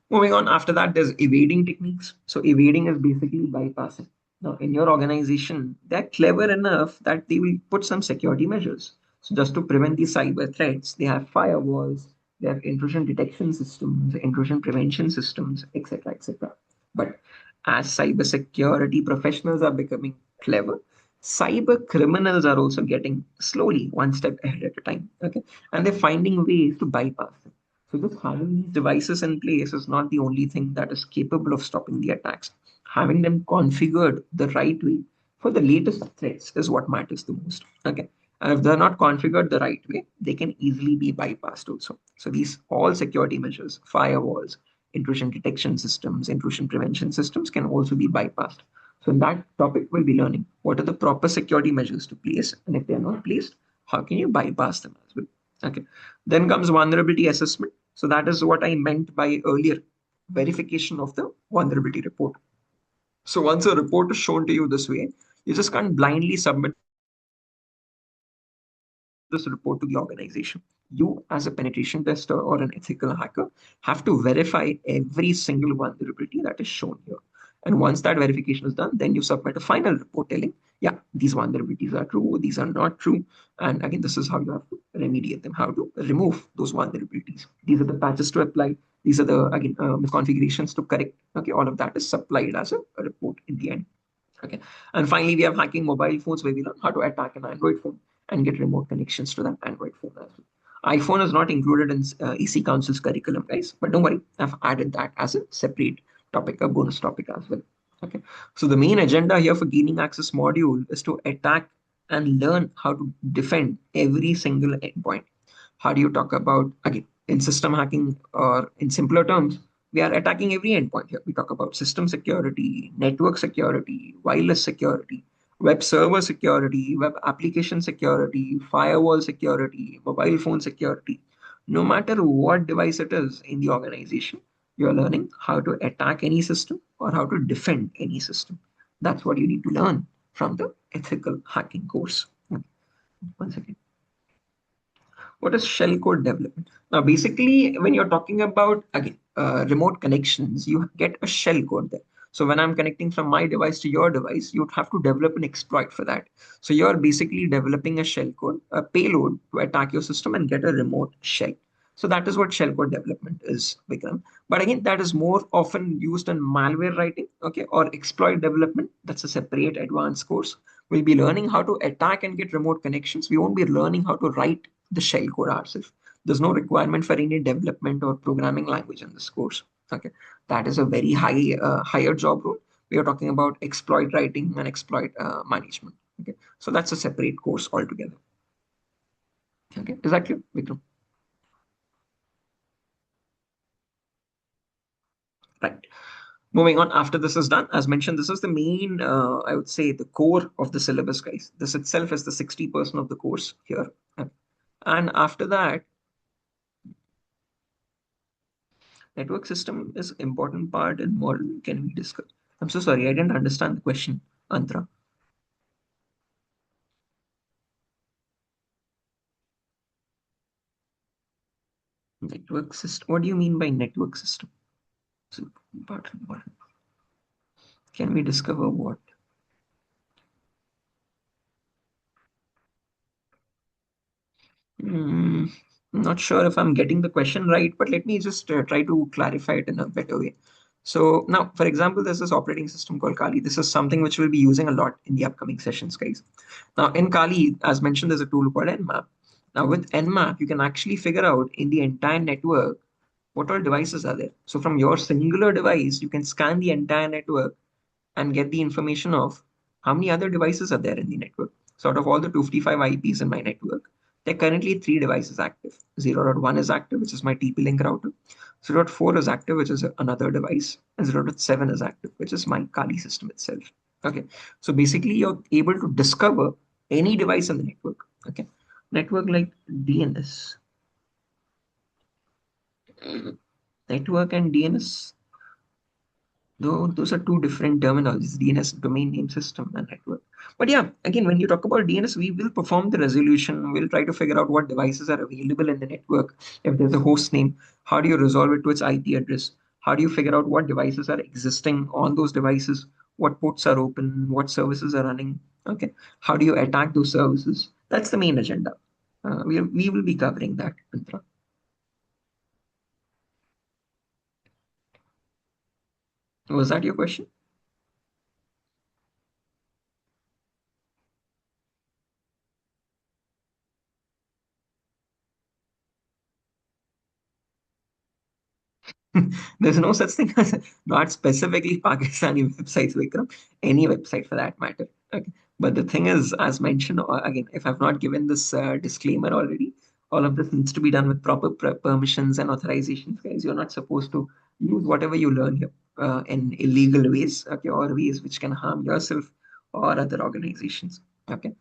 Moving on, after that, there's evading techniques. So evading is basically bypassing. Now, in your organization, they're clever enough that they will put some security measures. So just to prevent these cyber threats, they have firewalls, they have intrusion detection systems, intrusion prevention systems, etc., etc. But as cybersecurity professionals are becoming clever, cyber criminals are also getting slowly one step ahead at a time. Okay, and they're finding ways to bypass them. So just having these devices in place is not the only thing that is capable of stopping the attacks. Having them configured the right way for the latest threats is what matters the most. Okay. And if they're not configured the right way, they can easily be bypassed also. So these all security measures, firewalls, intrusion detection systems, intrusion prevention systems can also be bypassed. So in that topic, we'll be learning what are the proper security measures to place, and if they're not placed, how can you bypass them as well? Okay. Then comes vulnerability assessment. So that is what I meant by earlier verification of the vulnerability report. So once a report is shown to you this way, you just can't blindly submit this report to the organization. You, as a penetration tester or an ethical hacker, have to verify every single vulnerability that is shown here. And once that verification is done, then you submit a final report telling, yeah, these vulnerabilities are true, these are not true. And again, this is how you have to remediate them, how to remove those vulnerabilities. These are the patches to apply. These are the, again, configurations to correct. Okay, all of that is supplied as a report in in the end. Okay. And finally, we have hacking mobile phones, where we learn how to attack an Android phone and get remote connections to that Android phone as well. iPhone is not included in EC Council's curriculum, guys, but don't worry, I've added that as a separate topic, a bonus topic as well. Okay. So the main agenda here for gaining access module is to attack and learn how to defend every single endpoint. How do you talk about, again, in system hacking, or in simpler terms, we are attacking every endpoint here. We talk about system security, network security, wireless security, web server security, web application security, firewall security, mobile phone security. No matter what device it is in the organization, you are learning how to attack any system or how to defend any system. That's what you need to learn from the ethical hacking course. One second. What is shellcode development? Now, basically, when you're talking about, again, remote connections, you get a shellcode there. So when I'm connecting from my device to your device, you'd have to develop an exploit for that. So you're basically developing a shellcode, a payload to attack your system and get a remote shell. So that is what shellcode development is, Vikram. But again, that is more often used in malware writing, okay, or exploit development. That's a separate advanced course. We'll be learning how to attack and get remote connections. We won't be learning how to write the shell code ourselves. There's no requirement for any development or programming language in this course. Okay, that is a very higher job role. We are talking about exploit writing and exploit management. Okay, so that's a separate course altogether. Okay, is that clear, Vikram? Right. Moving on, after this is done, as mentioned, this is the main, I would say, the core of the syllabus, guys. This itself is the 60% of the course here. And after that, network system is important part in model. Can we discuss? I'm so sorry, I didn't understand the question, Antra. Network system. What do you mean by network system? So, important part. Can we discover what? Hmm, I'm not sure if I'm getting the question right, but let me just try to clarify it in a better way. So now, for example, there's this operating system called Kali. This is something which we'll be using a lot in the upcoming sessions, guys. Now, in Kali, as mentioned, there's a tool called Nmap. Now, with Nmap, you can actually figure out in the entire network what all devices are there. So from your singular device, you can scan the entire network and get the information of how many other devices are there in the network. So out of all the 255 IPs in my network, there are currently three devices active. 0.1 is active, which is my TP-Link router. 0.4 is active, which is another device. And 0.7 is active, which is my Kali system itself. Okay. So basically, you're able to discover any device in the network. Okay. Network like DNS. Network and DNS, though those are two different terminologies, DNS, domain name system, and network. But yeah, again, when you talk about DNS, we will perform the resolution. We'll try to figure out what devices are available in the network. If there's a host name, how do you resolve it to its IP address? How do you figure out what devices are existing on those devices? What ports are open? What services are running? Okay. How do you attack those services? That's the main agenda. We will be covering that, Mantra. Was that your question? There's no such thing as not specifically Pakistani websites, Vikram, any website for that matter. Okay. But the thing is, as mentioned, again, if I've not given this disclaimer already, all of this needs to be done with proper permissions and authorizations, guys. You're not supposed to use whatever you learn here in illegal ways, okay, or ways which can harm yourself or other organizations. Okay.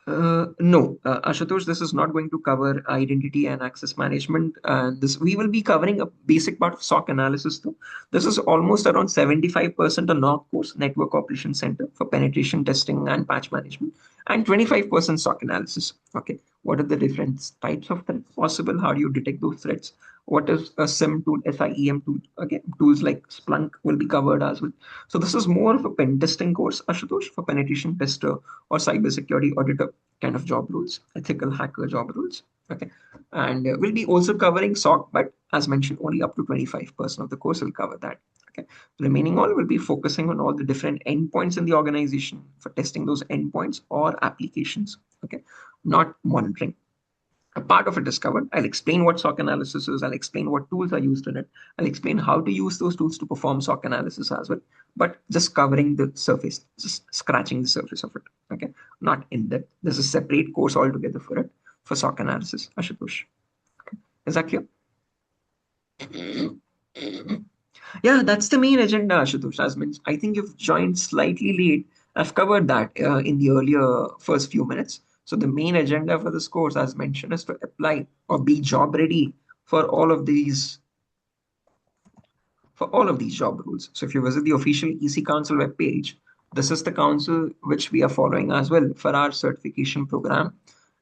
No, Ashutosh, this is not going to cover identity and access management. And this we will be covering a basic part of SOC analysis though. This is almost around 75% a NOC course, Network Operations Center for penetration testing and patch management, and 25% SOC analysis. Okay, what are the different types of threats possible? How do you detect those threats? What is a SIM tool, SIEM tool? Again, tools like Splunk will be covered as well. So this is more of a pen testing course, Ashutosh, for penetration tester or cybersecurity auditor kind of job roles, ethical hacker job roles. Okay. And we'll be also covering SOC, but as mentioned, only up to 25% of the course will cover that. Okay. Remaining all will be focusing on all the different endpoints in the organization for testing those endpoints or applications. Okay. Not monitoring. A part of it is covered. I'll explain what SOC analysis is. I'll explain what tools are used in it. I'll explain how to use those tools to perform SOC analysis as well. But just covering the surface, just scratching the surface of it. Okay, not in depth. There's a separate course altogether for it for SOC analysis. Ashutosh, is that clear? Yeah, that's the main agenda, Ashutosh. As mentioned, I think you've joined slightly late. I've covered that in the earlier first few minutes. So the main agenda for this course, as mentioned, is to apply or be job ready for all of these job roles. So if you visit the official EC Council webpage, this is the council which we are following as well for our certification program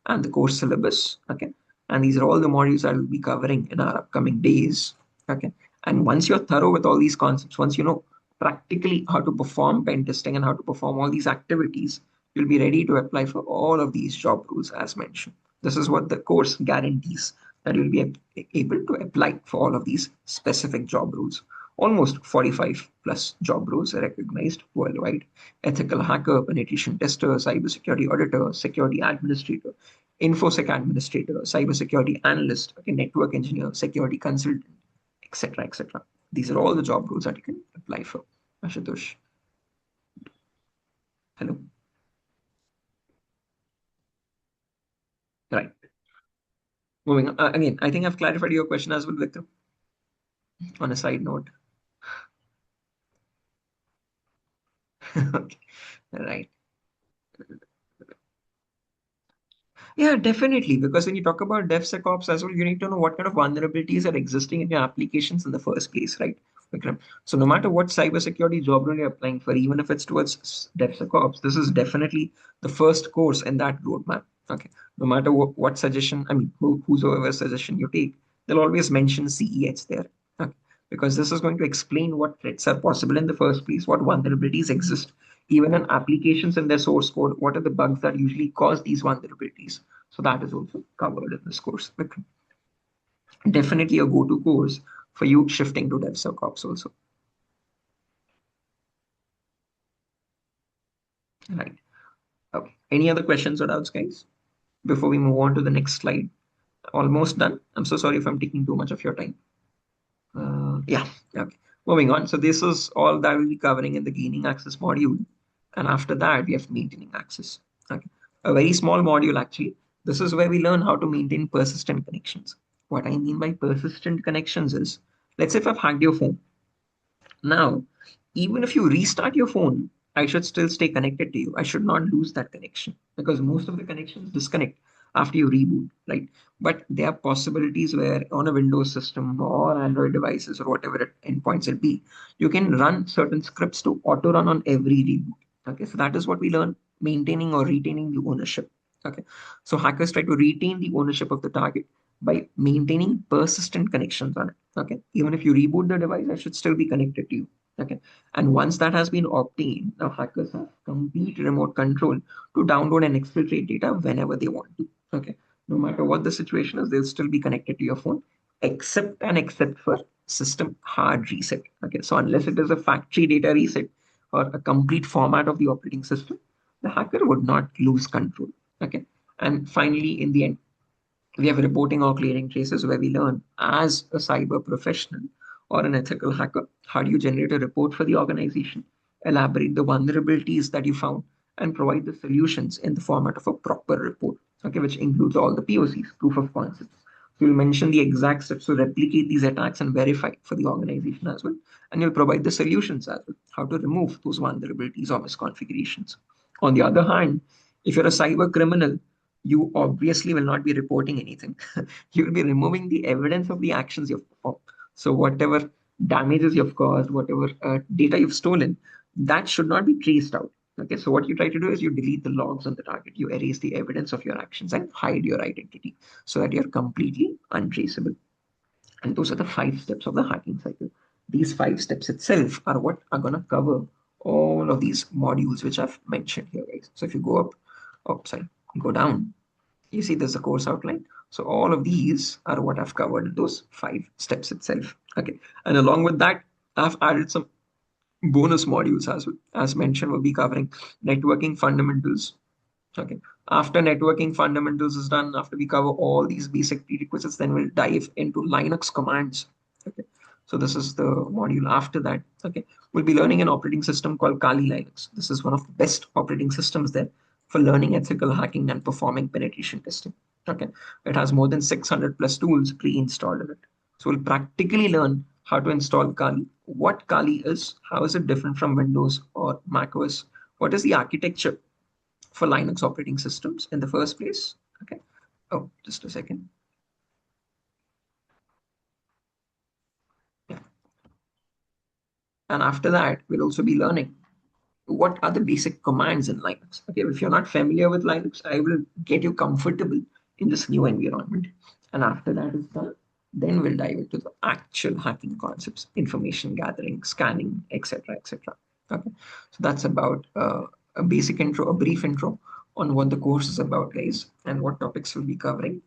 and the course syllabus. Okay. And these are all the modules I will be covering in our upcoming days. Okay. And once you're thorough with all these concepts, once you know practically how to perform pen testing and how to perform all these activities, you'll be ready to apply for all of these job roles as mentioned. This is what the course guarantees, that you'll be able to apply for all of these specific job roles. Almost 45 plus job roles are recognized worldwide: ethical hacker, penetration tester, cybersecurity auditor, security administrator, infosec administrator, cybersecurity analyst, okay, network engineer, security consultant, etc., etc. These are all the job roles that you can apply for. Ashutosh, hello. Right. Moving on. Again, I think I've clarified your question as well, Vikram. On a side note. Okay. Right. Yeah, definitely. Because when you talk about DevSecOps as well, you need to know what kind of vulnerabilities are existing in your applications in the first place, right, Vikram? So no matter what cybersecurity job role you're applying for, even if it's towards DevSecOps, this is definitely the first course in that roadmap. Okay. No matter what suggestion, I mean, whosoever suggestion you take, they'll always mention CEH there. Okay. Because this is going to explain what threats are possible in the first place, what vulnerabilities exist even in applications in their source code, what are the bugs that usually cause these vulnerabilities. So that is also covered in this course. But definitely a go-to course for you shifting to DevSecOps also. Right. Okay. Any other questions or doubts, guys? Before we move on to the next slide. Almost done. I'm so sorry if I'm taking too much of your time. Yeah. Okay. Moving on. So this is all that we'll be covering in the gaining access module. And after that, we have maintaining access. Okay. A very small module actually. This is where we learn how to maintain persistent connections. What I mean by persistent connections is, let's say if I've hacked your phone. Now, even if you restart your phone, I should still stay connected to you. I should not lose that connection because most of the connections disconnect after you reboot, right? But there are possibilities where on a Windows system or Android devices or whatever endpoints it be, you can run certain scripts to auto run on every reboot. Okay, so that is what we learn: maintaining or retaining the ownership. Okay, so hackers try to retain the ownership of the target by maintaining persistent connections on it. Okay, even if you reboot the device, I should still be connected to you. Okay, and once that has been obtained, now hackers have complete remote control to download and exfiltrate data whenever they want to. Okay, no matter what the situation is, they'll still be connected to your phone, except for system hard reset. Okay, so unless it is a factory data reset or a complete format of the operating system, the hacker would not lose control. Okay, and finally, in the end, we have reporting or clearing traces where we learn as a cyber professional or an ethical hacker, how do you generate a report for the organization, elaborate the vulnerabilities that you found, and provide the solutions in the format of a proper report, okay, which includes all the POCs, proof of concepts. So you'll mention the exact steps to replicate these attacks and verify for the organization as well. And you'll provide the solutions as well, how to remove those vulnerabilities or misconfigurations. On the other hand, if you're a cyber criminal, you obviously will not be reporting anything. You will be removing the evidence of the actions you've performed. So whatever damages you've caused, whatever data you've stolen, that should not be traced out. Okay, so what you try to do is you delete the logs on the target, you erase the evidence of your actions and hide your identity so that you're completely untraceable. And those are the 5 steps of the hacking cycle. These 5 steps itself are what are going to cover all of these modules which I've mentioned here, guys. So if you go up, oh, sorry, go down, you see there's a course outline. So all of these are what I've covered in those 5 steps itself. Okay. And along with that, I've added some bonus modules as well. As mentioned, we'll be covering networking fundamentals. Okay. After networking fundamentals is done, after we cover all these basic prerequisites, then we'll dive into Linux commands. Okay. So this is the module after that. Okay. We'll be learning an operating system called Kali Linux. This is one of the best operating systems there for learning ethical hacking and performing penetration testing. Okay. It has more than 600 plus tools pre-installed in it. So we'll practically learn how to install Kali, what Kali is, how is it different from Windows or Mac OS, what is the architecture for Linux operating systems in the first place. Okay. Oh, just a second. Yeah. And after that, we'll also be learning what are the basic commands in Linux. Okay. If you're not familiar with Linux, I will get you comfortable in this new environment. And after that is done, then we'll dive into the actual hacking concepts, information gathering, scanning, etc., etc. Okay. So that's about a basic intro, a brief intro on what the course is about, guys, and what topics we'll be covering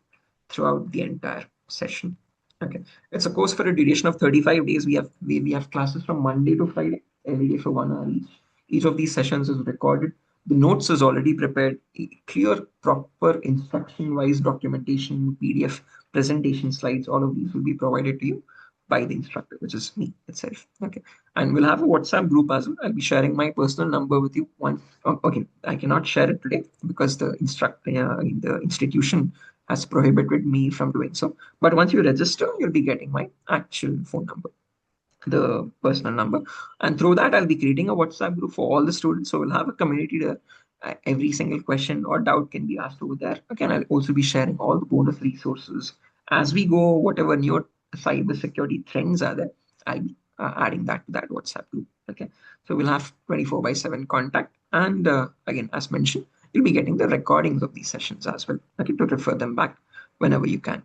throughout the entire session. Okay, it's a course for a duration of 35 days. We have classes from Monday to Friday, every day for 1 hour each. Each of these sessions is recorded. The notes is already prepared. Clear, proper instruction-wise documentation, PDF, presentation slides. All of these will be provided to you by the instructor, which is me itself. Okay, and we'll have a WhatsApp group as well. I'll be sharing my personal number with you once. Okay, I cannot share it today because the institution has prohibited me from doing so. But once you register, you'll be getting my actual phone number, the personal number. And through that, I'll be creating a WhatsApp group for all the students. So we'll have a community there. Every single question or doubt can be asked over there. Again, I'll also be sharing all the bonus resources as we go. Whatever new cybersecurity trends are there, I'll be adding that to that WhatsApp group. Okay, so we'll have 24/7 contact. And again, as mentioned, you'll be getting the recordings of these sessions as well. Okay, to refer them back whenever you can.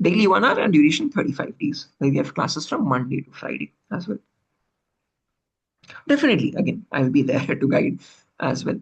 Daily 1 hour and duration 35 days. We have classes from Monday to Friday as well. Definitely, again, I will be there to guide as well.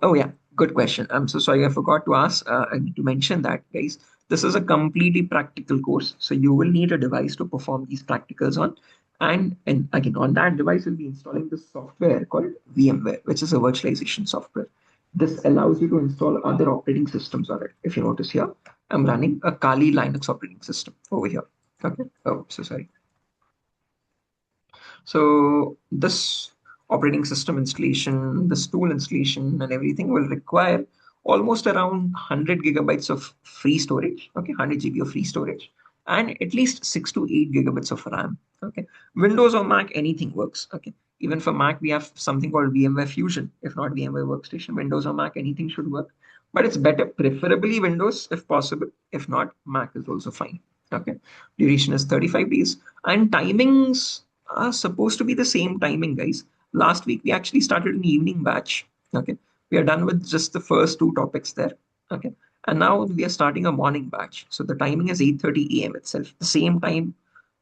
Oh yeah, good question. I'm so sorry, I forgot to ask. I need to mention that, guys. This is a completely practical course, so you will need a device to perform these practicals on. And again, on that device, you'll be installing this software called VMware, which is a virtualization software. This allows you to install other operating systems on it. If you notice here, I'm running a Kali Linux operating system over here. Okay. Oh, so sorry. So this operating system installation, this tool installation, and everything will require almost around 100 gigabytes of free storage. Okay, 100 GB of free storage, and at least 6 to 8 gigabytes of RAM. Okay, Windows or Mac, anything works. Okay, even for Mac, we have something called VMware Fusion. If not VMware Workstation, Windows or Mac, anything should work. But it's better, preferably Windows if possible. If not, Mac is also fine. Okay, duration is 35 days, and timings are supposed to be the same timing, guys. Last week we actually started an evening batch. Okay, we are done with just the first 2 topics there. Okay, and now we are starting a morning batch. So the timing is 8:30 a.m. itself. The same time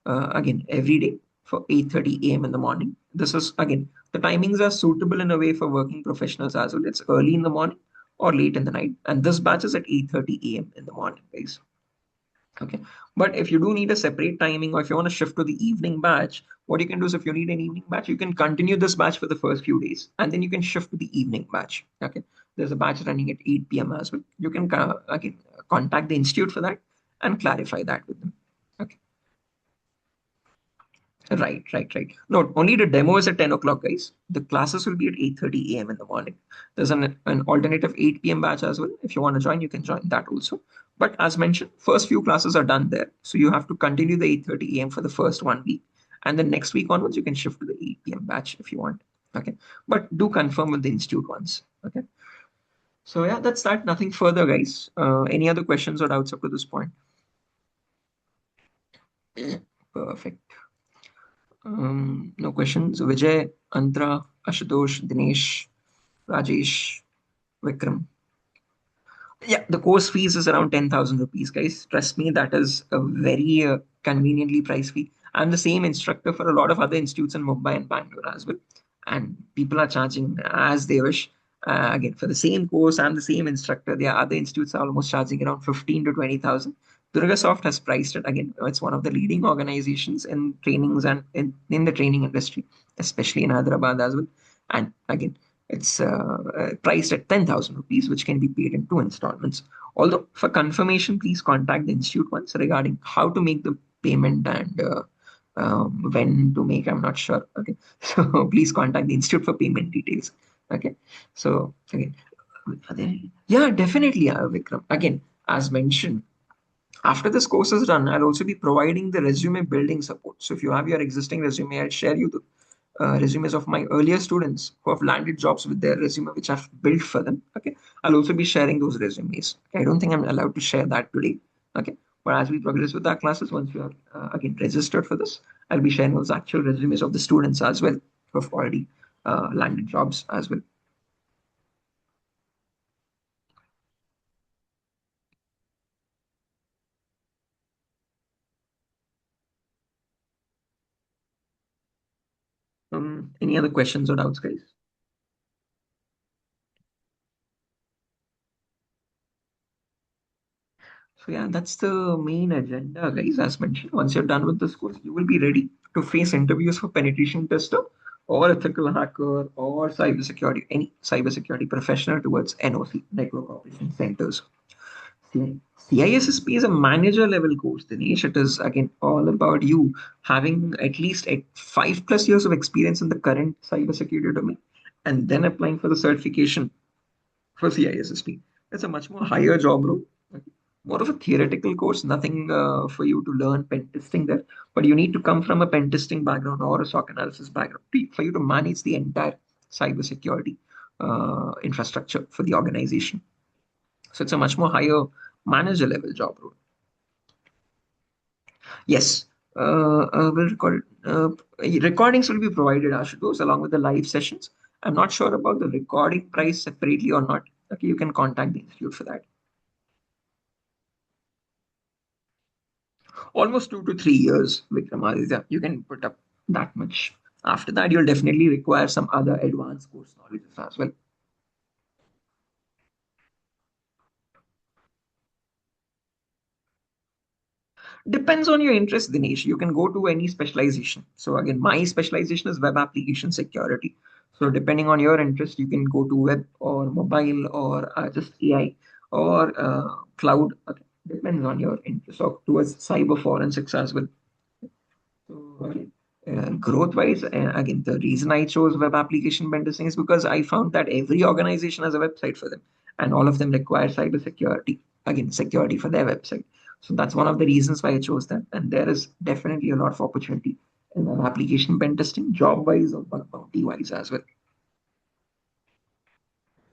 again every day for 8:30 a.m. in the morning. This is again the timings are suitable in a way for working professionals as well. It's early in the morning or late in the night, and this batch is at 8:30 a.m. in the morning, guys. Okay. But if you do need a separate timing or if you want to shift to the evening batch, what you can do is if you need an evening batch, you can continue this batch for the first few days and then you can shift to the evening batch. Okay. There's a batch running at 8 p.m. as well. You can again contact the institute for that and clarify that with them. Okay. Right. No, only the demo is at 10 o'clock, guys. The classes will be at 8:30 a.m. in the morning. There's an alternative 8 p.m. batch as well. If you want to join, you can join that also. But as mentioned, first few classes are done there. So you have to continue the 8:30 a.m. for the first 1 week. And then next week onwards, you can shift to the 8 p.m. batch if you want. Okay. But do confirm with the institute once. Okay. So yeah, that's that. Nothing further, guys. Any other questions or doubts up to this point? Perfect. No questions. Vijay, Andra, Ashutosh, Dinesh, Rajesh, Vikram. Yeah, the course fees is around 10,000 rupees, guys. Trust me, that is a very conveniently priced fee. I'm the same instructor for a lot of other institutes in Mumbai and Bangalore as well. And people are charging as they wish. Again, for the same course and the same instructor, the other institutes are almost charging around 15 to 20,000. DurgaSoft has priced it. Again, it's one of the leading organizations in trainings and in the training industry, especially in Hyderabad as well. And again, it's priced at 10,000 rupees, which can be paid in 2 installments. Although, for confirmation, please contact the institute once regarding how to make the payment and when to make. I'm not sure. Okay, so please contact the institute for payment details. Okay, so again, yeah, definitely, Vikram. Again, as mentioned, after this course is done, I'll also be providing the resume building support. So if you have your existing resume, I'll share you the resumes of my earlier students who have landed jobs with their resume, which I've built for them. Okay, I'll also be sharing those resumes. I don't think I'm allowed to share that today. Okay, but as we progress with our classes, once you are again registered for this, I'll be sharing those actual resumes of the students as well who have already landed jobs as well. Any other questions or doubts, guys? So yeah, that's the main agenda, guys. As mentioned, once you're done with this course, you will be ready to face interviews for penetration tester or ethical hacker or cybersecurity, any cybersecurity professional towards NOC, Network Operation Centers. CISSP is a manager level course, Dinesh. It is again all about you having at least 5+ years of experience in the current cybersecurity domain and then applying for the certification for CISSP. It's a much more higher job role, more of a theoretical course, nothing for you to learn pen testing there. But you need to come from a pen testing background or a SOC analysis background for you to manage the entire cybersecurity infrastructure for the organization. So it's a much more higher manager level job role. Yes. We'll record recordings will be provided, Ashutosh, along with the live sessions. I'm not sure about the recording price separately or not. Okay, you can contact the institute for that. Almost 2 to 3 years, Vikramaditya. You can put up that much. After that, you'll definitely require some other advanced course knowledges as well. Depends on your interest, Dinesh. You can go to any specialization. So again, my specialization is web application security. So depending on your interest, you can go to web or mobile or just AI or cloud. Okay. Depends on your interest or towards cyber forensics as well. So, growth wise, again, the reason I chose web application vendor is because I found that every organization has a website for them, and all of them require cyber security. Again, security for their website. So that's one of the reasons why I chose that. And there is definitely a lot of opportunity in web application pen testing, job wise or bug bounty wise as well.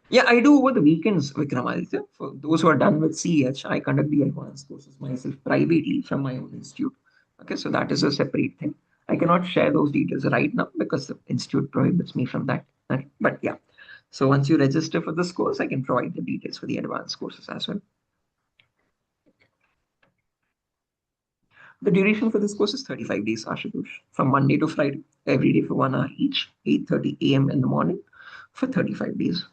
Yeah, I do over the weekends, Vikramaditya. For those who are done with CH, I conduct the advanced courses myself privately from my own institute. Okay, so that is a separate thing. I cannot share those details right now because the institute prohibits me from that. Okay? But yeah, so once you register for this course, I can provide the details for the advanced courses as well. The duration for this course is 35 days, Ashutosh, from Monday to Friday, every day for 1 hour each, 8:30 a.m. in the morning for 35 days.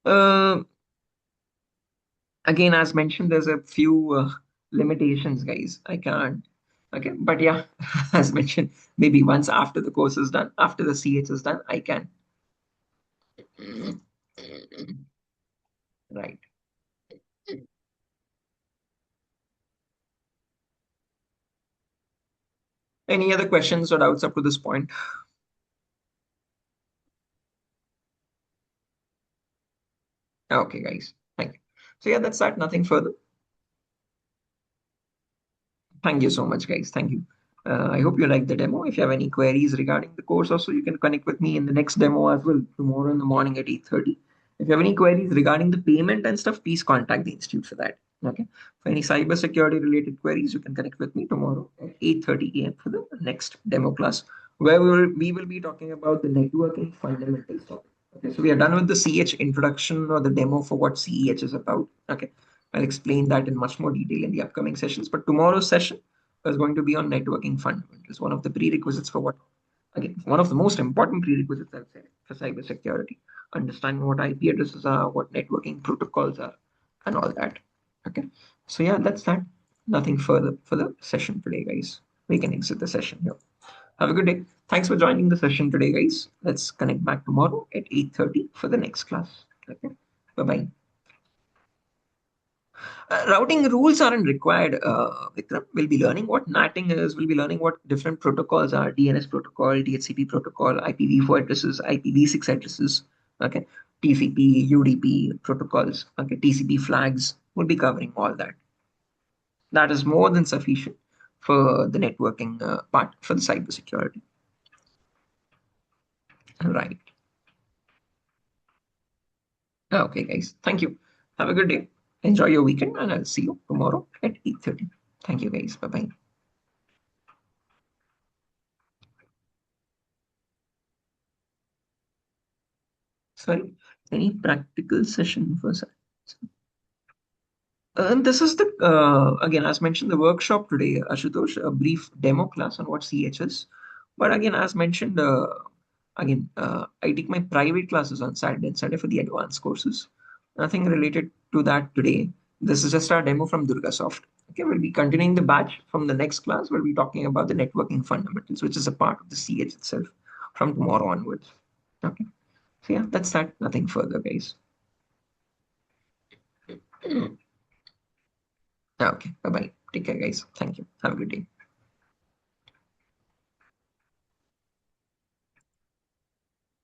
Uh, Again, as mentioned, there's a few limitations, guys. I can't. Okay, but yeah, as mentioned, maybe once after the course is done, after the CH is done, I can. Right. Any other questions or doubts up to this point? Okay, guys. Thank you. So yeah, that's that. Nothing further. Thank you so much, guys. Thank you. I hope you liked the demo. If you have any queries regarding the course, also you can connect with me in the next demo as well tomorrow in the morning at 8:30. If you have any queries regarding the payment and stuff, please contact the institute for that. Okay. For any cybersecurity related queries, you can connect with me tomorrow at 8:30 a.m. for the next demo class, where we will be talking about the networking fundamentals topic. Okay. So we are done with the CH introduction or the demo for what CEH is about. Okay. I'll explain that in much more detail in the upcoming sessions. But tomorrow's session, is going to be on networking fundamentals, one of the prerequisites for what, again, one of the most important prerequisites, I'd say, for cybersecurity. Understanding what IP addresses are, what networking protocols are, and all that. Okay. So yeah, that's that. Nothing further for the session today, guys. We can exit the session here. Have a good day. Thanks for joining the session today, guys. Let's connect back tomorrow at 8:30 for the next class. Okay. Bye bye. Routing rules aren't required, Vikram. We'll be learning what NATing is. We'll be learning what different protocols are: DNS protocol, DHCP protocol, IPv4 addresses, IPv6 addresses. Okay, TCP, UDP protocols. Okay, TCP flags. We'll be covering all that. That is more than sufficient for the networking part for the cybersecurity. Right. Okay, guys. Thank you. Have a good day. Enjoy your weekend, and I'll see you tomorrow at 8:30. Thank you, guys. Bye bye. Sorry, any practical session for science? And this is the, again, as mentioned, the workshop today, Ashutosh, a brief demo class on what CH is. But again, as mentioned, I take my private classes on Saturday and Sunday for the advanced courses. Nothing related to that today. This is just our demo from DurgaSoft. Okay, we'll be continuing the batch from the next class. We'll be talking about the networking fundamentals, which is a part of the CH itself from tomorrow onwards. Okay, so yeah, that's that. Nothing further, guys. Okay, bye bye. Take care, guys. Thank you. Have a good day.